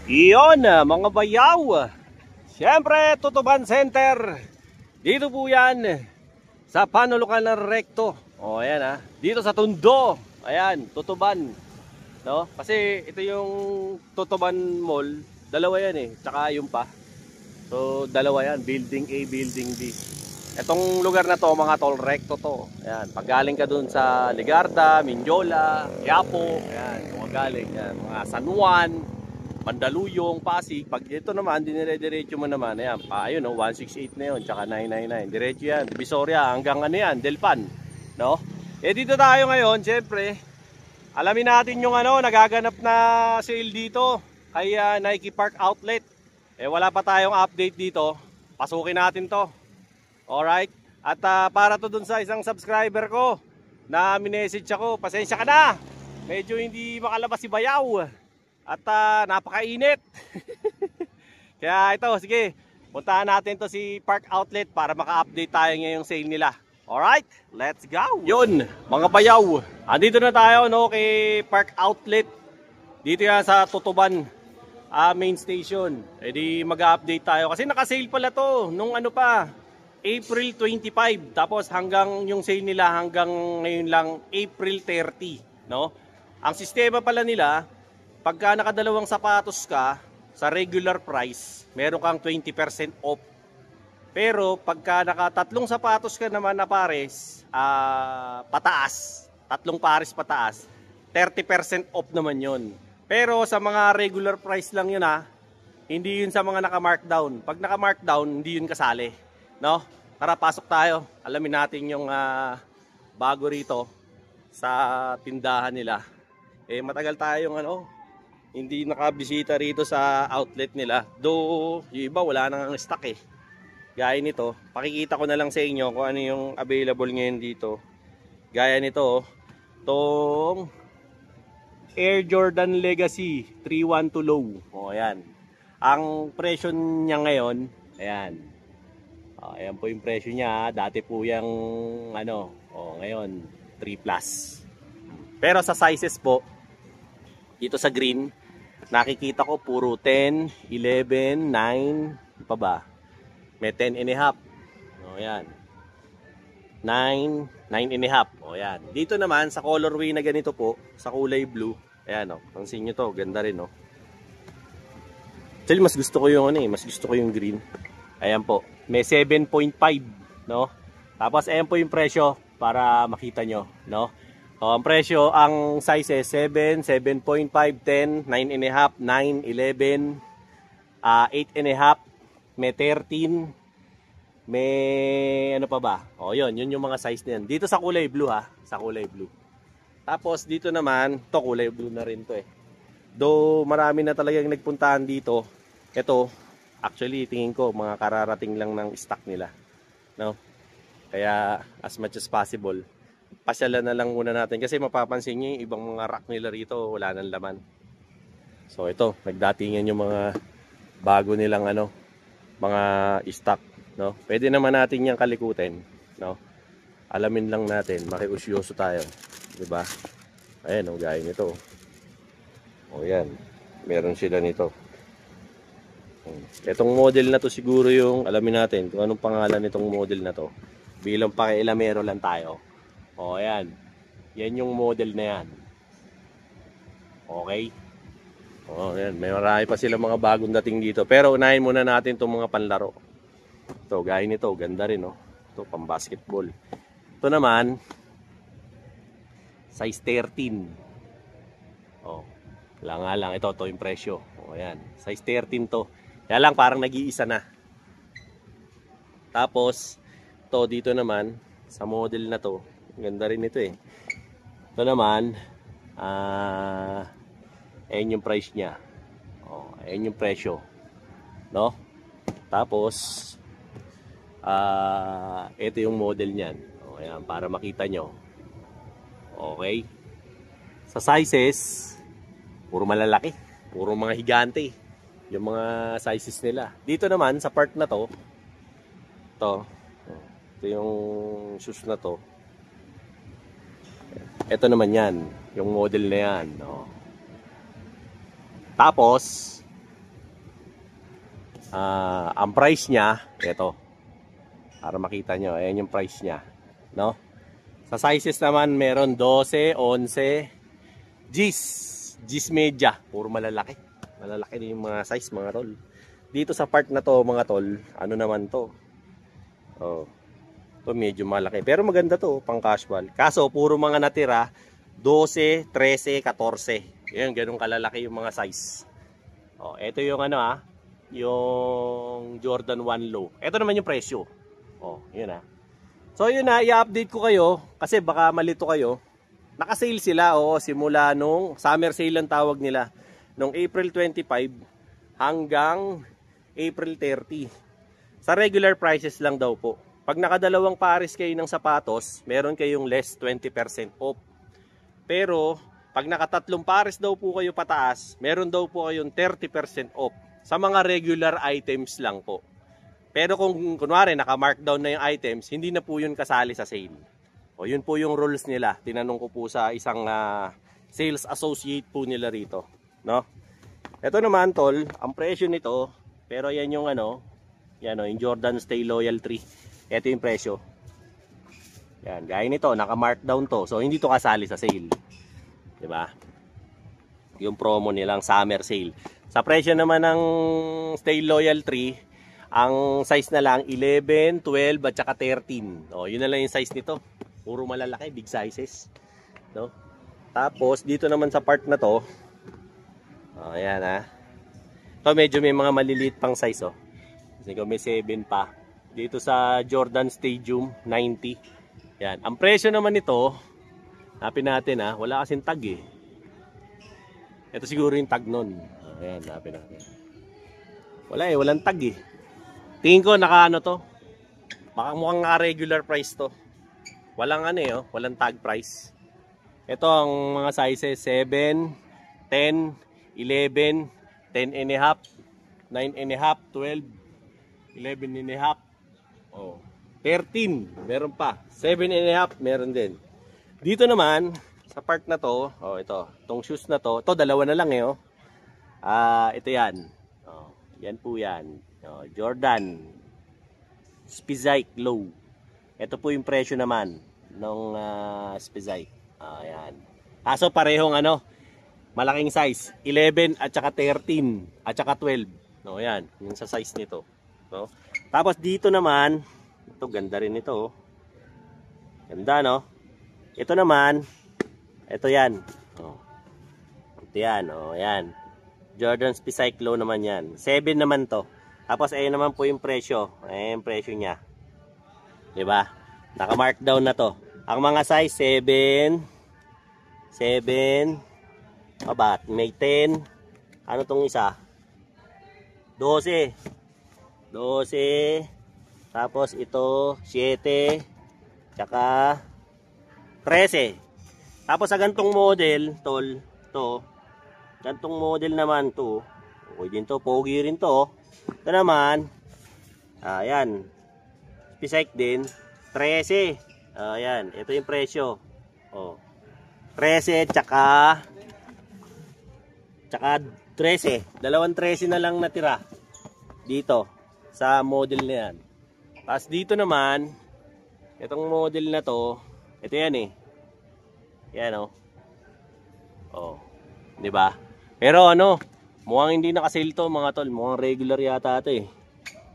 Iyon mga bayaw, siyempre Tutuban Center. Dito po yan sa Panulukan ng Recto. O ayan dito sa Tondo. Ayan, Tutuban, no? Kasi ito yung Tutuban Mall, dalawa yan tsaka yung pa. So dalawa yan, building A, building B. Itong lugar na to mga tol, recto to. Ayan, pag galing ka dun sa Ligarda, Mindiola, Quiapo, ayan, kung galing yan, mga San Juan, Mandaluyong, Pasig. Pag ito naman, dinire-diretso mo naman, ayan, ayun 168 na yun, tsaka 999. Diretso yan, Divisoria, hanggang ano yan, Delpan, no? Dito tayo ngayon, syempre, alamin natin yung nagaganap na sale dito, kay Nike Park Outlet. Wala pa tayong update dito, pasukin natin to. Alright, at para to dun sa isang subscriber ko, na minessage ako, pasensya ka na, medyo hindi makalabas si Bayaw. At napakainit. Kaya ito, sige, puntahan natin to si Park Outlet para maka-update tayo ngayong sale nila. Alright, let's go. Yun, mga bayaw, andito na tayo kay Park Outlet. Dito yan sa Tutuban main station. Di mag-update tayo kasi naka-sale pala to nung April 25. Tapos hanggang yung sale nila hanggang ngayon lang April 30, no? Ang sistema pala nila, pagka nakadalawang sapatos ka sa regular price, meron kang 20% off. Pero pagka nakatatlong sapatos ka naman na pares, pataas, tatlong pares pataas, 30% off naman yon. Pero sa mga regular price lang yun hindi yun sa mga naka-markdown. Pag naka-markdown, hindi yun kasali, no? Tara, pasok tayo. Alamin natin yung bago rito sa tindahan nila. Matagal tayong hindi nakabisita rito sa outlet nila. Though yung iba wala nang stock Gaya nito, pakikita ko na lang sa inyo kung ano yung available ngayon dito. Gaya nito, tong Air Jordan Legacy 312 low. Ayan. Ang presyo niya ngayon, ayan. Ayan po yung presyo niya. Dati po yung ngayon 3 plus. Pero sa sizes po, dito sa green, nakikita ko puro 10, 11, 9, pa ba? May 10 and a half. Ayan. 9, 9 and a half. Ayan. Dito naman sa colorway na ganito po, sa kulay blue. Ayan pansin nyo to, ganda rin Actually, mas gusto ko yung mas gusto ko yung green. Ayan po. May 7.5, no? Tapos ayan po yung presyo para makita nyo, no? Ang presyo, ang sizes 7, 7.5, 10, 9 and a half, 9, 11, 8 and a half, may 13, may pa ba? Yun yung mga size na yan. Dito sa kulay blue sa kulay blue. Tapos dito naman, to kulay blue na rin to Though marami na talagang nagpuntahan dito. Ito, actually tingin ko mga kararating lang ng stock nila, no? Kaya as much as possible, pasyalan na lang muna natin kasi mapapansin nyo yung ibang mga rack nila rito wala nang laman. So ito, nagdatingan yung mga bago nilang mga stock, no? Pwede naman natin yang kalikutin, no? Alamin lang natin, makiusyoso tayo, di ba? Ayan gaya nito. Yan, meron sila nito. Itong model na to siguro yung alamin natin kung anong pangalan nitong model na to. Bilang pakialamero lang tayo. Ayan. Yan yung model na yan. Okay? Ayan. May marami pa sila mga bagong dating dito. Pero unahin muna natin itong mga panlaro. Ito, gaya nito. Ganda rin, Ito, pang basketball. Ito naman, size 13. Wala nga lang. Ito yung presyo. Ayan. Size 13 to. Kaya lang, parang nag-iisa na. Tapos, ito dito naman, sa model na to, ganda rin ito Ito naman, ayan yung price niya. Ayan yung presyo, no? Tapos, ito yung model niyan. Ayan, para makita nyo. Okay? Sa sizes, puro malalaki. Puro mga higante. Yung mga sizes nila. Dito naman, sa part na to, ito yung shoes na to. Ito naman yan, yung model na yan. Tapos, Ang price niya, ito. Para makita nyo, ayan yung price niya. No? Sa sizes naman, meron 12, 11, Gis media. Puro malalaki. Malalaki din yung mga size, mga tol. Dito sa part na to, mga tol, ano naman to? Oh. To medyo malaki. Pero maganda to, pang casual. Kaso, puro mga natira, 12, 13, 14. Yan, ganun kalalaki yung mga size. Oh, ito yung ano yung Jordan 1 Low. Ito naman yung presyo. Oh, yun So yun i-update ko kayo kasi baka malito kayo. Naka-sale sila simula nung summer sale ang tawag nila. Nung April 25 hanggang April 30. Sa regular prices lang daw po. Pag nakadalawang pares kayo ng sapatos, meron kayong less 20% off. Pero pag nakatatlong pares daw po kayo pataas, meron daw po kayong 30% off. Sa mga regular items lang po. Pero kung kunwari naka-markdown na yung items, hindi na po yun kasali sa sale. O yun po yung rules nila. Tinanong ko po sa isang sales associate po nila rito, no? Ito naman tol, ang presyo nito, pero yan yung yung Jordan Stay Loyal 3. Ito yung presyo. Yan, gaya nito, naka-markdown to. So hindi to kasali sa sale. 'Di ba? Yung promo nilang summer sale. Sa presyo naman ng Stay Loyal 3, ang size na lang 11, 12 at saka 13. Oh, yun na lang yung size nito. Puro malalaki, big sizes, no? Tapos dito naman sa part na to, ayan ito medyo may mga maliliit pang size Kasi may 7 pa. Dito sa Jordan Stadium 90. Yan, ang presyo naman nito, hanapin natin wala kasing tag Ito siguro yung tag nun. Ayan, hanapin natin. Wala walang tag Tingin ko naka to. Baka mukhang regular price to. Walang walang tag price. Ito ang mga sizes 7, 10, 11, 10 and a half, 9 and a half, 12, 11 and a half, 13, meron pa. 7 and a half, meron din. Dito naman, sa part na to, itong shoes na to, dalawa na lang ito yan. Yan po yan. Jordan Spizike Low. Ito po yung presyo naman ng Spizike. Ayan. Kaso parehong malaking size. 11 at saka 13 at saka 12. No, yan. Yung sa size nito. No? Tapos dito naman, ito ganda rin ito. Ganda no? Ito naman, ito yan. Ito yan. Yan. Jordan Spizike Low naman yan. 7 naman to. Tapos ayun naman po yung presyo. Ayun yung presyo niya. 'Di ba? Naka-markdown na to. Ang mga size 7, may 10. Ano tong isa? 12. Tapos ito 7, tsaka 13. Tapos sa gantong model, gantong model naman to. Okay din to, pogi rin to. Ito naman, ayan, Spizike din, 13. Ayan, ito yung presyo. 13 tsaka 13. Dalawang 13 na lang natira dito sa model na yan. Tapos dito naman, itong model na to, ito yan Yan di ba? Pero mukhang hindi nakasale to mga tol. Mukhang regular yata ito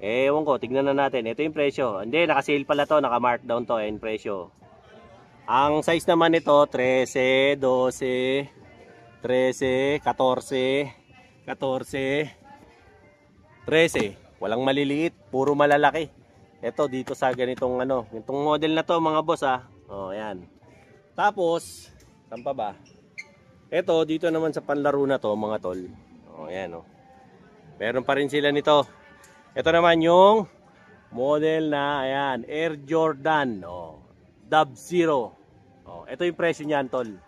ewan ko, tignan na natin. Ito yung presyo. Hindi, nakasale pala to. Naka-markdown to. Ayan presyo. Ang size naman nito, 13, 12, 13, 14, 13. Walang maliliit. Puro malalaki. Ito, dito sa ganitong itong model na to mga boss ayan. Tapos, saan pa ba? Ito, dito naman sa panlaro na to mga tol. Ayan meron pa rin sila nito. Ito naman yung model na ayan, Air Jordan Dub Zero. Ito yung presyo niyan tol.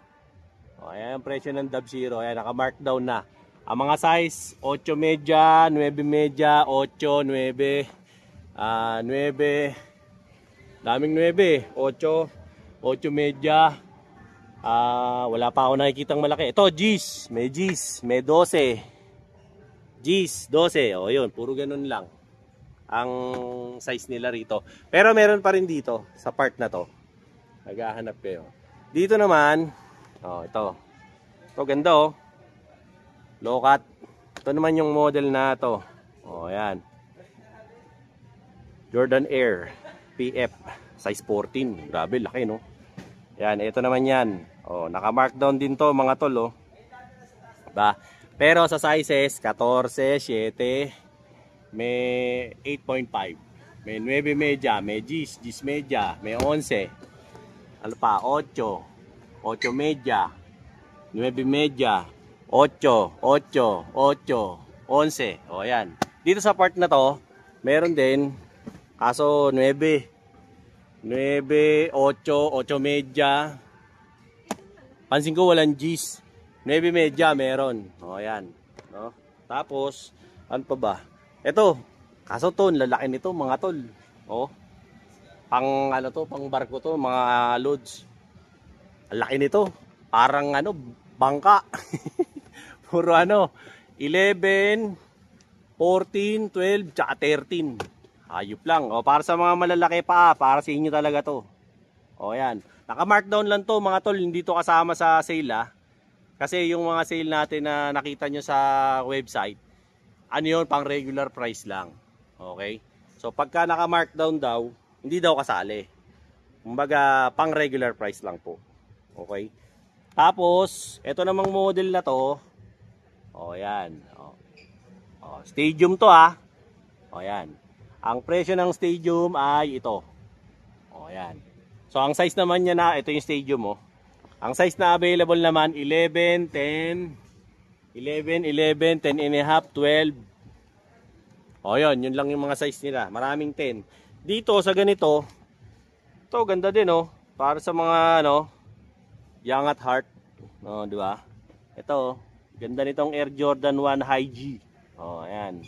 Ayan ang presyo ng Dub Zero. Ayan, naka-markdown na. Ang mga size 8 media, 9 media, 8, 9, 9. Daming 9, 8 media. Wala pa ako nakikitang malaki. Ito Gis, may 12. G's, 12. O yun, puro ganun lang ang size nila rito. Pero meron pa rin dito sa part na to. Naghahanap kayo. Dito naman, ito. Ito ganda oh. Low cut. Ito naman yung model na to. Ayan. Jordan Air PF size 14. Grabe, laki no. Yan, ito naman yan. Naka-markdown din to mga tol oh. Ba? Pero sa sizes 14, 7, may 8.5. May 9 media, may G's, G's media, may 11. Ano pa? 8, 8 media, 9 media, 8, 8, 8, 11. O yan. Dito sa part na to, meron din kaso 9, 8, 8 media. Pansin ko walang G's. 9 media meron. O yan. No? Tapos, ano pa ba? Ito. Kaso to, lalaki nito mga tol. Pang ano to, pang barko to, mga loads. Laki nito. Parang ano, bangka. Puro ano, 11, 14, 12, tsaka 13. Hayop lang. Para sa mga malalaki pa, para sa inyo talaga to. Yan. Naka-markdown lang to mga tol, hindi to kasama sa sale Kasi yung mga sale natin na nakita nyo sa website, ano yun, pang regular price lang. Okay? So pagka naka-markdown daw, hindi daw kasali. Kumbaga, pang regular price lang po. Okay? Tapos, ito namang model na to. Yan. Stadium to yan. Ang presyo ng stadium ay ito. Yan. So ang size naman niya na, ito yung stadium Ang size na available naman 11, 10, 11, 11, 10 and a half, 12. Yun lang yung mga size nila. Maraming 10. Dito sa ganito, ito ganda din para sa mga young at heart. Di ba? Ito, ganda nitong Air Jordan 1 High G. Ayan.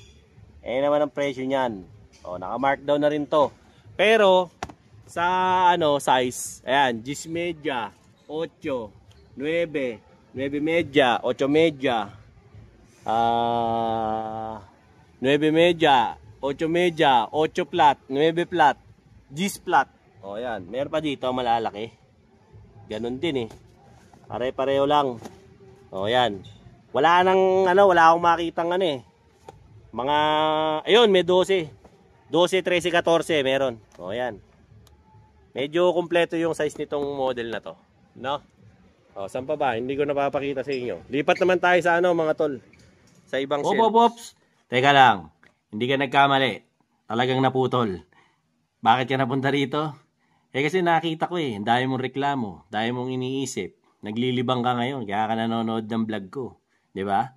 Naman ang presyo niyan. Naka-markdown na rin to. Pero sa size, ayan, G's media, 8, 9, 9 media, 8 media, 9 media, 8 media, 8 plat, 9 plat, G's plat. Ayan, meron pa dito malalaki. Ganun din Pare-pareho lang. Ayan. Wala akong makitang mga, ayun, may 12. 12, 13, 14 meron. Ayan. Medyo kumpleto yung size nitong model na to. No? Saan pa ba? Hindi ko napapakita sa inyo. Lipat naman tayo sa mga tol. Sa ibang sale. Ops. Teka lang. Hindi ka nagkamali. Talagang naputol. Bakit ka napunta rito? Kasi nakita ko ang dami mong reklamo. Dami mong iniisip. Naglilibang ka ngayon. Kaya ka nanonood ng vlog ko. Diba?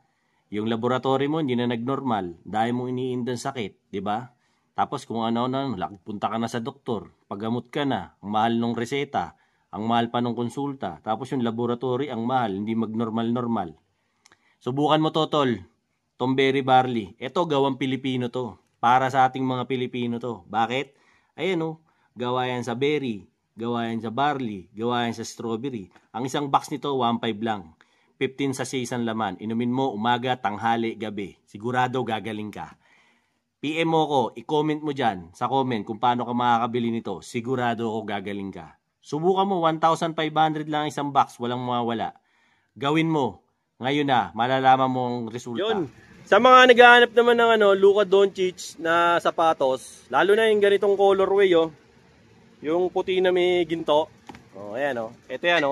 Yung laboratory mo hindi na nagnormal. Dami mong iniindang sakit. Diba? Tapos kung punta ka na sa doktor, paggamot ka na, ang mahal ng reseta, ang mahal pa ng konsulta, tapos yung laboratory, ang mahal, hindi magnormal-normal. Subukan mo to, tol. Tomberry barley. Ito, gawang Pilipino to. Para sa ating mga Pilipino to. Bakit? Ayan gawa yan sa berry, gawa yan sa barley, gawa yan sa strawberry. Ang isang box nito, 1.5 lang. 15 sa isang laman. Inumin mo umaga, tanghali, gabi. Sigurado gagaling ka. PM mo ko, i-comment mo dyan sa comment kung paano ka makakabili nito. Sigurado ako gagaling ka. Subukan mo, 1,500 lang isang box, walang mawawala. Gawin mo. Ngayon na, malalaman mo ang resulta. Yun. Sa mga naghahanap naman ng Luka Doncic na sapatos, lalo na yung ganitong colorway yung puti na may ginto. Ayan Ito yan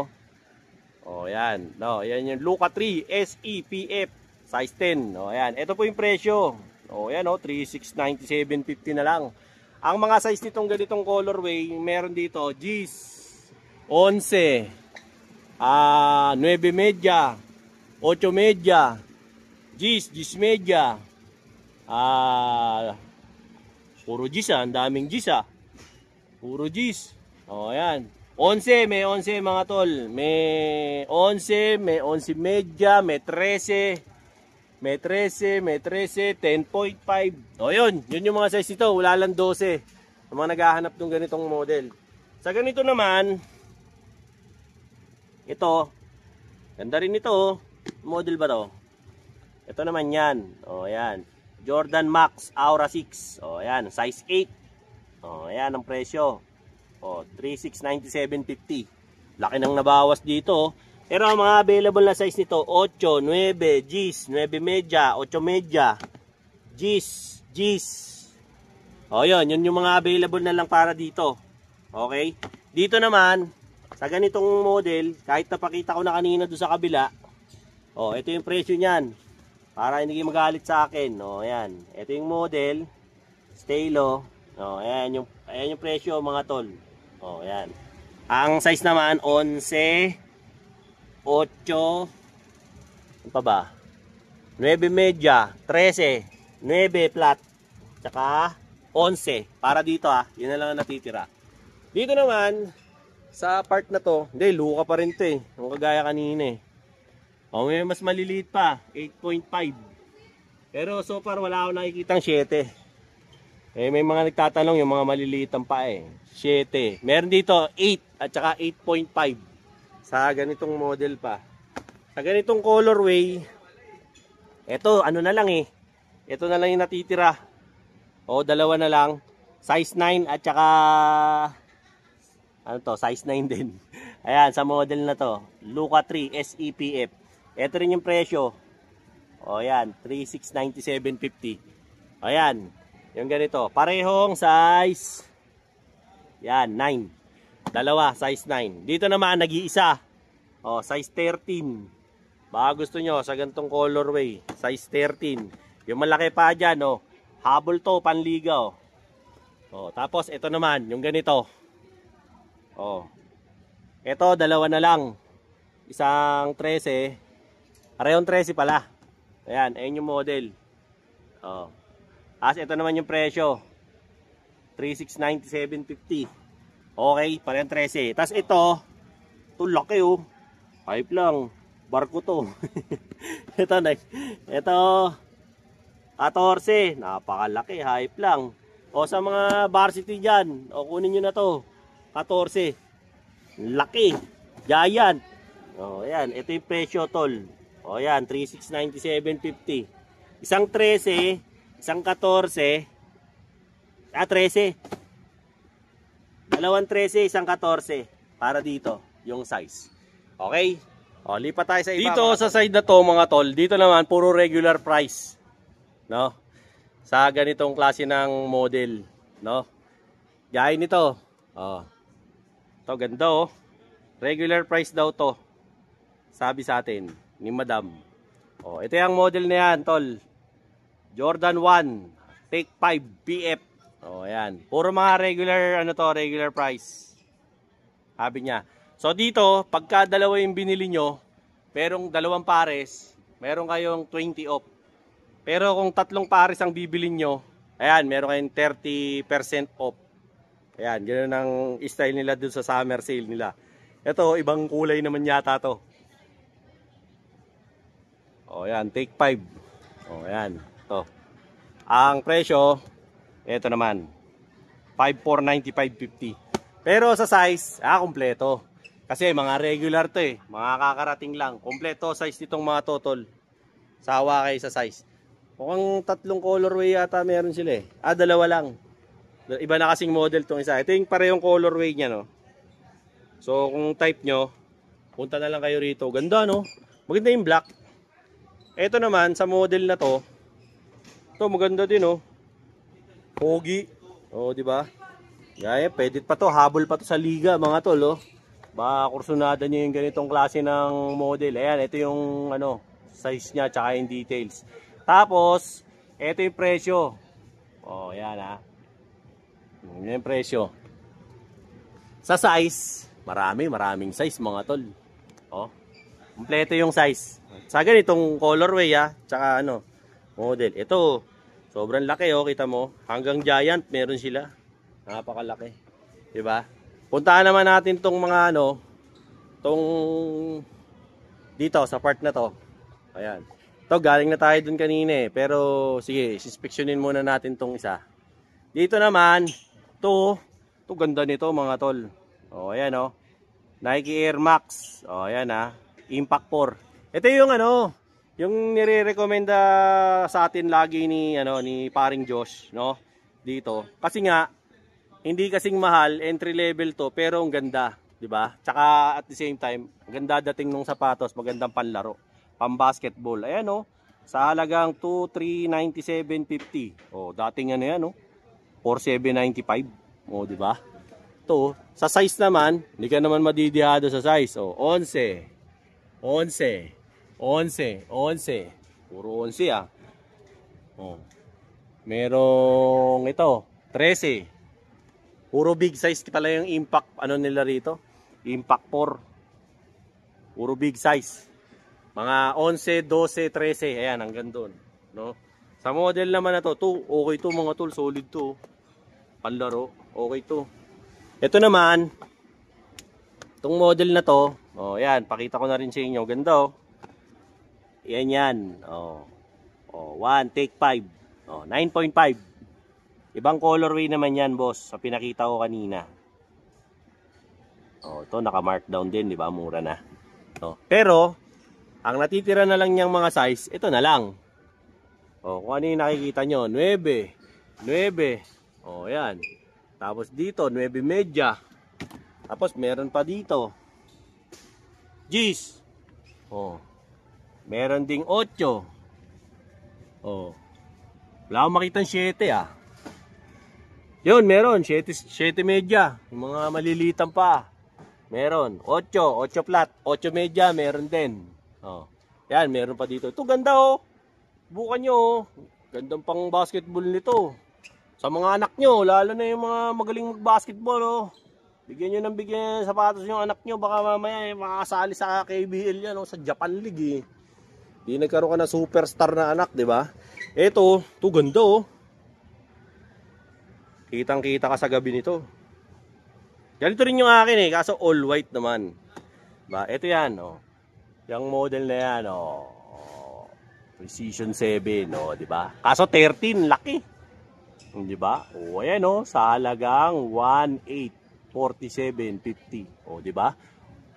yan. Yan yung Luka 3 SEPF size 10. Ayan. Ito po yung presyo. Yan 3697.50 na lang. Ang mga size nitong ganitong colorway, meron dito G's 11, 9 media, 8 media, G's media. Puro G's ang daming G's Puro G's. Ayan. 11, may 11 mga tol. May 11, may 11 media, may 13. May 13, may 13, 10.5. Yun yung mga size nito. Wala lang 12. Yung mga naghahanap ng ganitong model. Sa ganito naman, ito, ganda rin ito. Model ba to? Ito naman yan. O, ayan. Jordan Max Aura 6. O, ayan. Size 8. O, ayan ang presyo. O, 3697.50. Laki nang nabawas dito. Pero ang mga available na size nito, 8, 9, G's, 9 media, 8 media, G's, G's. O, yun yung mga available na lang para dito. Okay? Dito naman, sa ganitong model, kahit napakita ko na kanina doon sa kabila, o, ito yung presyo niyan. Para hindi kayo magalit sa akin. O, ayan. Ito yung model. Stalo. O, ayan yung presyo mga tol. O, ayan. Ang size naman, 11, 8, ano pa ba? 9 media, 13, 9 flat, tsaka 11. Para dito yun na lang ang natitira. Dito naman, sa part na to, hindi, luka pa rin to eh. Yung kagaya kanina eh. O, may mas maliliit pa, 8.5. Pero so far wala akong nakikitang 7. Eh, may mga nagtatanong yung mga maliliitan pa eh. 7. Meron dito 8 at saka 8.5. Sa ganitong model pa. Sa ganitong colorway, eto ano na lang eh. Ito na lang yung natitira. O, dalawa na lang. Size 9 at saka ano to, size 9 din. Ayan, sa model na to, Luka 3 SEPF. Ito rin yung presyo. O yan, 3697.50. O yan, yung ganito. Parehong size. Yan, 9. Dalawa, size 9. Dito naman, nag-iisa. O, size 13. Baka gusto nyo sa ganitong colorway. Size 13. Yung malaki pa dyan, o. Habol to, panliga, o. O, tapos, ito naman, yung ganito. O. Ito, dalawa na lang. Isang 13. Parehong 13 pala. Ayan, ayun yung model. Oh. As ito naman yung presyo. 3697.50. Okay, parehong 13. Tapos ito laki oh. Hype lang. Barko to. Ito 14. Napakalaki, hype lang. O sa mga varsity dyan, o kunin nyo na to. 14. Laki. Giant. O ayan, ito yung presyo tol. O yan, 3697.50. Isang 13, isang 14, 13. Dalawang 13, isang 14. Para dito, yung size. Okay? O, lipat tayo sa iba. Dito sa side na to mga tol, dito naman puro regular price. No? Sa ganitong klase ng model. No? Gaya nito. O. Ito, ganda oh. Regular price daw to. Sabi sa atin ni Madam. Oh, ito yung model na yan, tol. Jordan 1, Take 5 PF. Oh, ayan. Puro mga regular regular price. Sabi niya. So dito, pagka dalawa yung binili nyo, perong dalawang pares, meron kayong 20 off. Pero kung tatlong pares ang bibili nyo, ayan, meron kayong 30% off. Ayan, ganoon ang style nila dun sa summer sale nila. Ito, ibang kulay naman yata to. O yan, Take 5. O yan, ito. Ang presyo, ito naman, 5495.50. Pero sa size, kompleto. Kasi mga regular to eh, mga kakarating lang. Kompleto size nitong mga totol. Sawa kayo sa size. Mukhang tatlong colorway yata meron sila eh. Dalawa lang. Iba na kasing model tong isa. Ito yung parehong colorway niya no. So kung type nyo, punta na lang kayo rito. Ganda no. Maganda yung black. Ito naman sa model na to. Ito maganda din oh. Pogi. Oh, di ba? Gaya, pwede pa to, habol pa to sa liga mga tol oh. Baka kursunada niyo yung ganitong klase ng model. Ayan, ito yung size niya tsaka yung details. Tapos, ito yung presyo. Oh, ayan ha. Yan yung presyo. Sa size, maraming size mga tol. Oh. Kompleto yung size. Sa ganitong colorway tsaka model. Ito, sobrang laki oh, kita mo. Hanggang giant meron sila. Napakalaki. 'Di ba? Puntahan naman natin tong mga tong dito sa part na to. Ayan. Ito galing na tayo dun kanina eh, pero sige, inspeksyonin muna natin tong isa. Dito naman, to ganda nito mga tol. Oh, ayan Nike Air Max. Oh, ayan Impact 4. Ito yung yung nire-recommenda sa atin lagi ni ni Paring Josh, no? Dito. Kasi nga hindi kasing mahal, entry level to, pero ang ganda, 'di ba? Tsaka at the same time, ganda dating ng sapatos, magandang panlaro, pang-basketball. Ayan oh, sa halagang 2,397.50. Oh, dating yan oh. 4,795. Oh, 'di ba? To, sa size naman, hindi ka naman madidiyado sa size. Oh, 11. 11. 11. 11. Puro 11 ah. Oh. Merong ito, 13. Puro big size pala yung impact nila rito. Impact 4. Puro big size. Mga 11, 12, 13. Ayan, hanggang doon, no? Sa model naman na to, okay to mga tol, solid to. Panlaro, okay to. Ito naman, itong model na to, oh, ayan, pakita ko na rin sa inyo. Ganda oh. Yan yan. Oh. Oh, 1 take 5. Oh, 9.5. Ibang colorway naman yan, boss, sa pinakita ko kanina. Oh, ito naka-markdown din, di ba? Mura na. Oh. Pero ang natitira na lang niyang mga size, ito na lang. Oh, kung ano yung nakikita nyo, 9. 9. Oh, yan. Tapos dito, 9 media. Tapos meron pa dito. G's. Oh. Meron ding 8. Oh. Wala akong makitang 7 ah. Yun, meron. 7 media. Yung mga malilitan pa. Meron. 8 flat. 8 media, meron din. Oh. Yan, meron pa dito. Ito, ganda oh. Bukan nyo oh. Gandang pang basketball nito. Sa mga anak nyo, lalo na yung mga magaling mag-basketball oh. Bigyan nyo ng bigyan sapatos yung anak nyo. Baka mamaya makakasali sa KBL yan oh, sa Japan League eh. Di nagkaroon ka na superstar na anak, di ba? Ito, ganda oh. Kitang-kita ka sa gabi nito. Ganito rin yung akin eh, kaso all white naman. Ba, ito yan oh. Yung model na yan oh. Precision 7 oh, di ba? Kaso 13, laki. Di ba? Oh, ayan oh, sa halagang 1,847.50. Oh, di ba?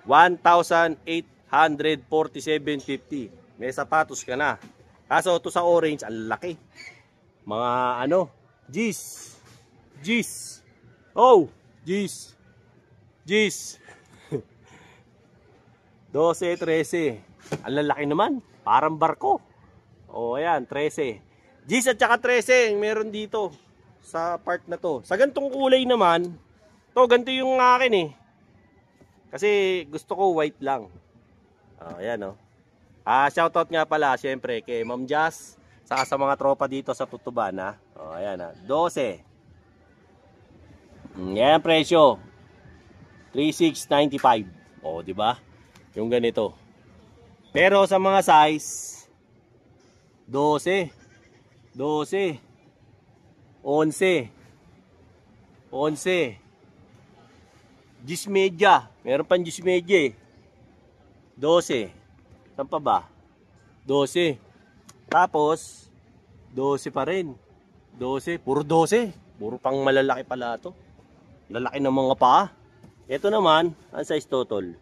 1,847.50. May sapatos ka na. Kaso ito sa orange, ang laki. Mga G's. G's. Oh, G's. G's. 12, 13. Ang lalaki naman. Parang barko. Oh, ayan, 13. G's at saka 13, meron dito sa part na to. Sa gantong kulay naman, to ganito yung akin eh. Kasi gusto ko white lang. Oh, ayan oh. Shoutout nga pala syempre kay Ma'am Jazz saka sa mga tropa dito sa Tutuban ha. Oh, ayan ha. 12. Yan presyo. 3,695. Oh, di ba? Yung ganito. Pero sa mga size 12, 12, 11, 11, 10 media. Meron pang 10 media eh. 12. Saan pa ba? 12. Tapos 12 pa rin. 12. Puro 12. Puro pang malalaki pala to. Lalaki ng mga paa. Ito naman, ang size total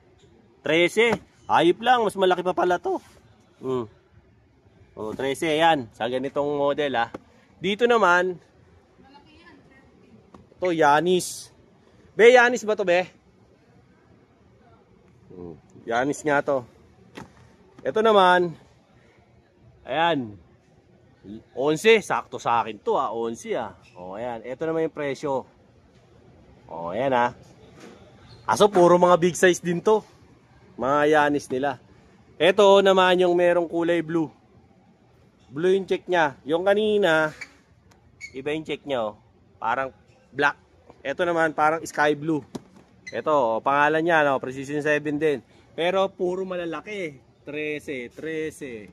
13. Ayop lang, mas malaki pa pala to. Oh, 13 yan. Sa ganitong model ha. Dito naman, ito Yanis. Be, Yanis ba to be? Yanis nga to. Ito naman, ayan, 11, sakto sa akin to 11 O, ayan, ito naman yung presyo. O, ayan Aso, puro mga big size din to. Mga Yanis nila. Ito naman yung merong kulay blue. Blue yung check niya. Yung kanina, iba yung check niya parang black. Ito naman parang sky blue. Ito, pangalan niya, Precision 7 din. Pero puro malalaki. 13, 13,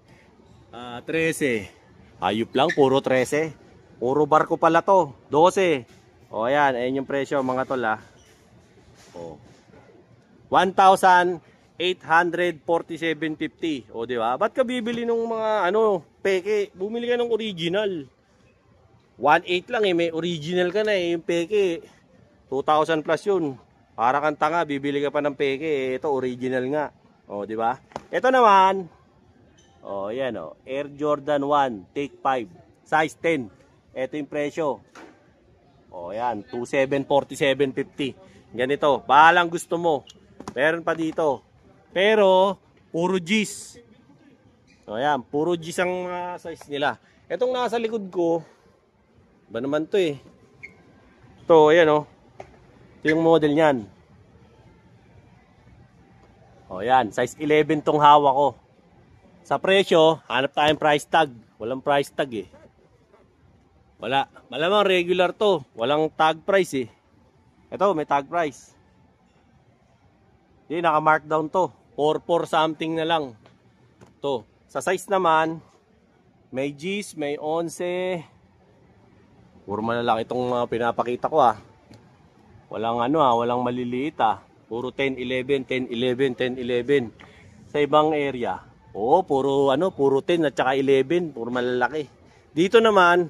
13. Ayup lang, puro 13. Puro barko pala to. 12. O, ayan, ayan yung presyo mga tol O. 1,847.50. O, di ba? Ba't ka bibili ng mga peke? Bumili ka ng original. 1,800 lang may original ka na yung peke 2,000 plus yun. Para kang tanga, bibili ka pa ng peke ito original nga. O, di ba? Ito naman, Oh, yan oh. Air Jordan 1, Take 5, size 10. Ito yung presyo. Oh, yan, 2747.50. Ganito, bahalang gusto mo. Meron pa dito. Pero puro G's. Oh, yan, puro G's ang size nila. Etong nasa likod ko, ba naman to eh. Ito, ayan oh. Ito yung model niyan. O yan, size 11 tong hawak ko. Sa presyo, hanap tayong price tag. Walang price tag eh. Wala. Malamang regular to. Walang tag price eh. Ito, may tag price. Hindi, naka-markdown to. 44 something na lang. To. Sa size naman, may G's, may 11. Puro malalaki itong pinapakita ko ah. Walang walang maliliit ah. Puro 10, 11, 10, 11, 10, 11. Sa ibang area, puro 10 at saka 11, puro malalaki. Dito naman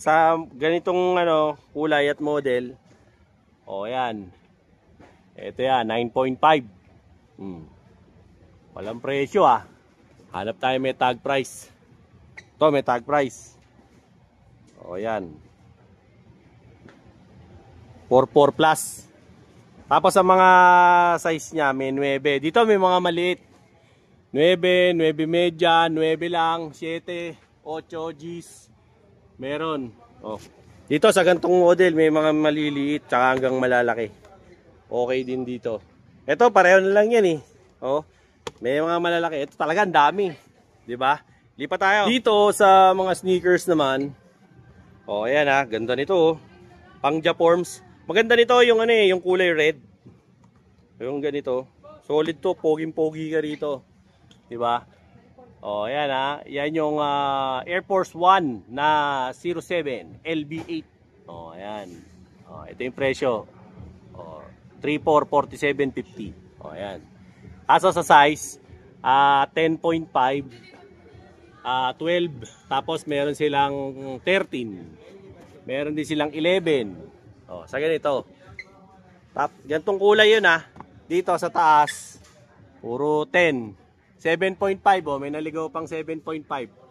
sa ganitong kulay at model, yan. Ito yan, 9.5. Walang presyo ah. Hanap tayo may tag price. Ito may tag price. Yan. 44 plus. Tapos sa mga size niya, may 9. Dito may mga maliit. 9, 9 media, 9 lang, 7, 8 G's. Meron. Dito sa gantong model, may mga maliliit tsaka hanggang malalaki. Okay din dito. Ito, pareho na lang yan eh. May mga malalaki. Ito talaga ang dami. 'Di ba? Lipat tayo. Dito sa mga sneakers naman. Ayan ah, ganda nito. Pang Japorms. Maganda nito yung yung kulay red. Yung ganito. Solid to, poging-pogi ka rito. 'Di ba? Ayan ah, yan yung Air Force 1 na 07 LB8. Ayan. Ito yung presyo. 3447.50. Ayan. Kaso sa size 10.5, 12, tapos meron silang 13. Meron din silang 11. Sa ganito. Gantong kulay yun ah. Dito sa taas, puro 10. 7.5 may naligaw pang 7.5.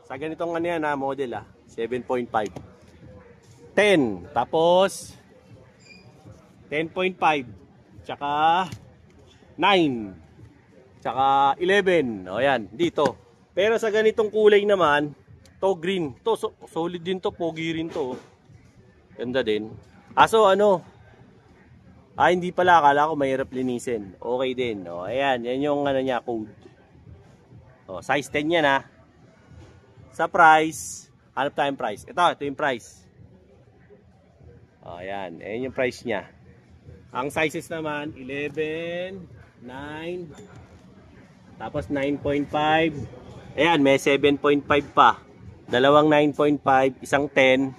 Sa ganitong model ah, 7.5. 10, tapos 10.5, tsaka 9, tsaka 11. Yan, dito. Pero sa ganitong kulay naman, to green. To solid din to, pogi rin to. Ganda din. Hindi pala, akala ko mahirap linisin. Okay din. Ayan, yan yung niya, code. Size 10 yan ha. Sa price, hanap tayong price. Ito yung price. Ayan, yan yung price niya. Ang sizes naman, 11, 9, tapos 9.5. Ayan, may 7.5 pa. Dalawang 9.5, isang 10,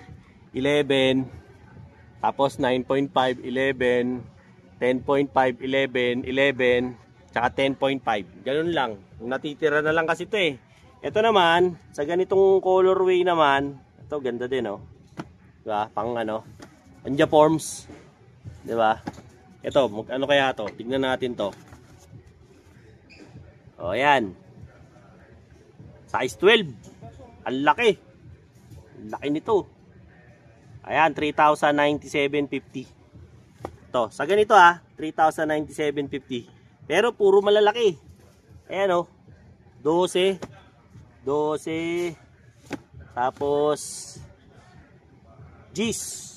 11, tapos 9.5, 11, 10.5, 11, 11, tsaka 10.5. Ganun lang. Natitira na lang kasi ito eh. Ito naman, sa ganitong colorway naman, ito ganda din diba? Pang Japorms. Diba? Ito, kaya to? Tignan natin to. Ayan. Size 12. Ang laki. Ang laki nito. Ayan, 3,097.50. Ito, sa ganito 3,097.50. Pero puro malalaki. Ayan 12. 12. Tapos G's.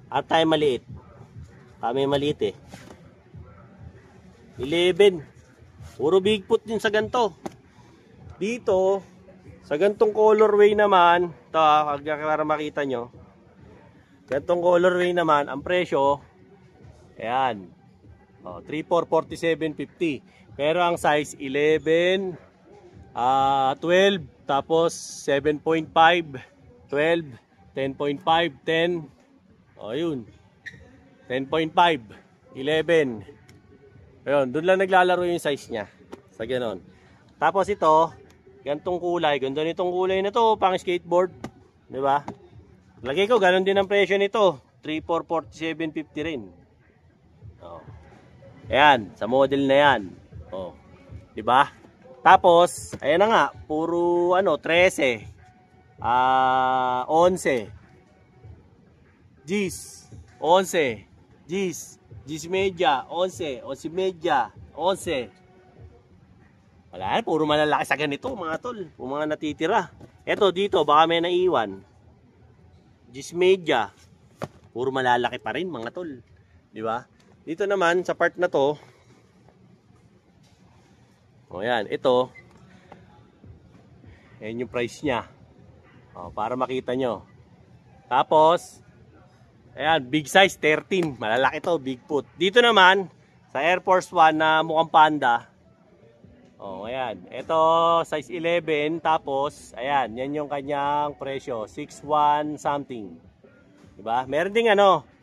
At tayo maliit. Kami maliit eh. 11. Puro Bigfoot din sa ganito. Dito, sa gantong colorway naman, ito para makita nyo. Gantong colorway naman, ang presyo, ayan, 3,447.50. Pero ang size 11, 12, tapos 7.5, 12, 10.5, 10, yun. 10.5, 11. Ayun, doon lang naglalaro yung size niya. Sa ganon. Tapos ito, gantong kulay. Ganda nitong kulay na to, pang skateboard. Diba? Lagay ko, ganon din ang presyo nito. 3,447.50 rin. Ayan, sa model na yan. Diba? Tapos, ayan na nga, puro 13, 11, G's, 11, G's, G's media, 11, 11 media, 11. Wala, puro malalaki sa ganito mga tol, kung mga natitira. Eto dito, baka may naiwan. G's media, puro malalaki pa rin mga tol. Di ba? Dito naman, sa part na to, o yan, ito, yan yung price niya. O, para makita nyo. Tapos, ayan, big size 13. Malalaki to, Bigfoot. Dito naman, sa Air Force 1 na mukhang panda. O, ayan. Ito, size 11. Tapos, ayan, yan yung kanyang presyo. 6,1 something. Diba? Meron ding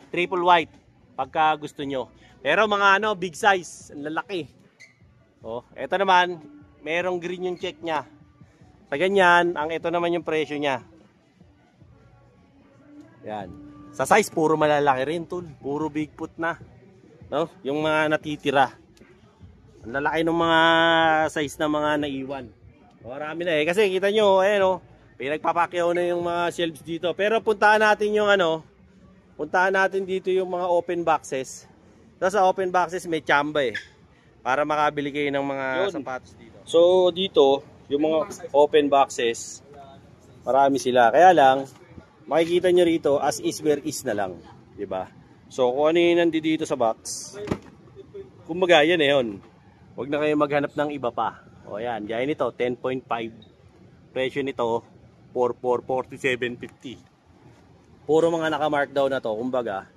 triple white. Pagka gusto nyo. Pero mga big size. Ang lalaki. O, ito naman, merong green yung check nya. Sa ganyan, ito naman yung presyo nya. Yan. Sa size, puro malalaki rin, tol. Puro Bigfoot na. No? Yung mga natitira. Ang lalaki ng mga size na mga naiwan. Marami na Kasi kita nyo, pinagpapakyaw na yung mga shelves dito. Pero puntahan natin yung puntahan natin dito yung mga open boxes. So, sa open boxes, may chamba para makabili kayo ng mga sapatos dito. So, dito, yung mga open boxes, marami sila. Kaya lang, makikita nyo rito, as is where is na lang. Diba? So, kung ano yung nandito sa box, kumbaga, yan yun. Huwag na kayo maghanap ng iba pa. O, yan. Gaya nito, 10.5. Presyo nito, 47.50. Puro mga naka-markdown na to. Kumbaga,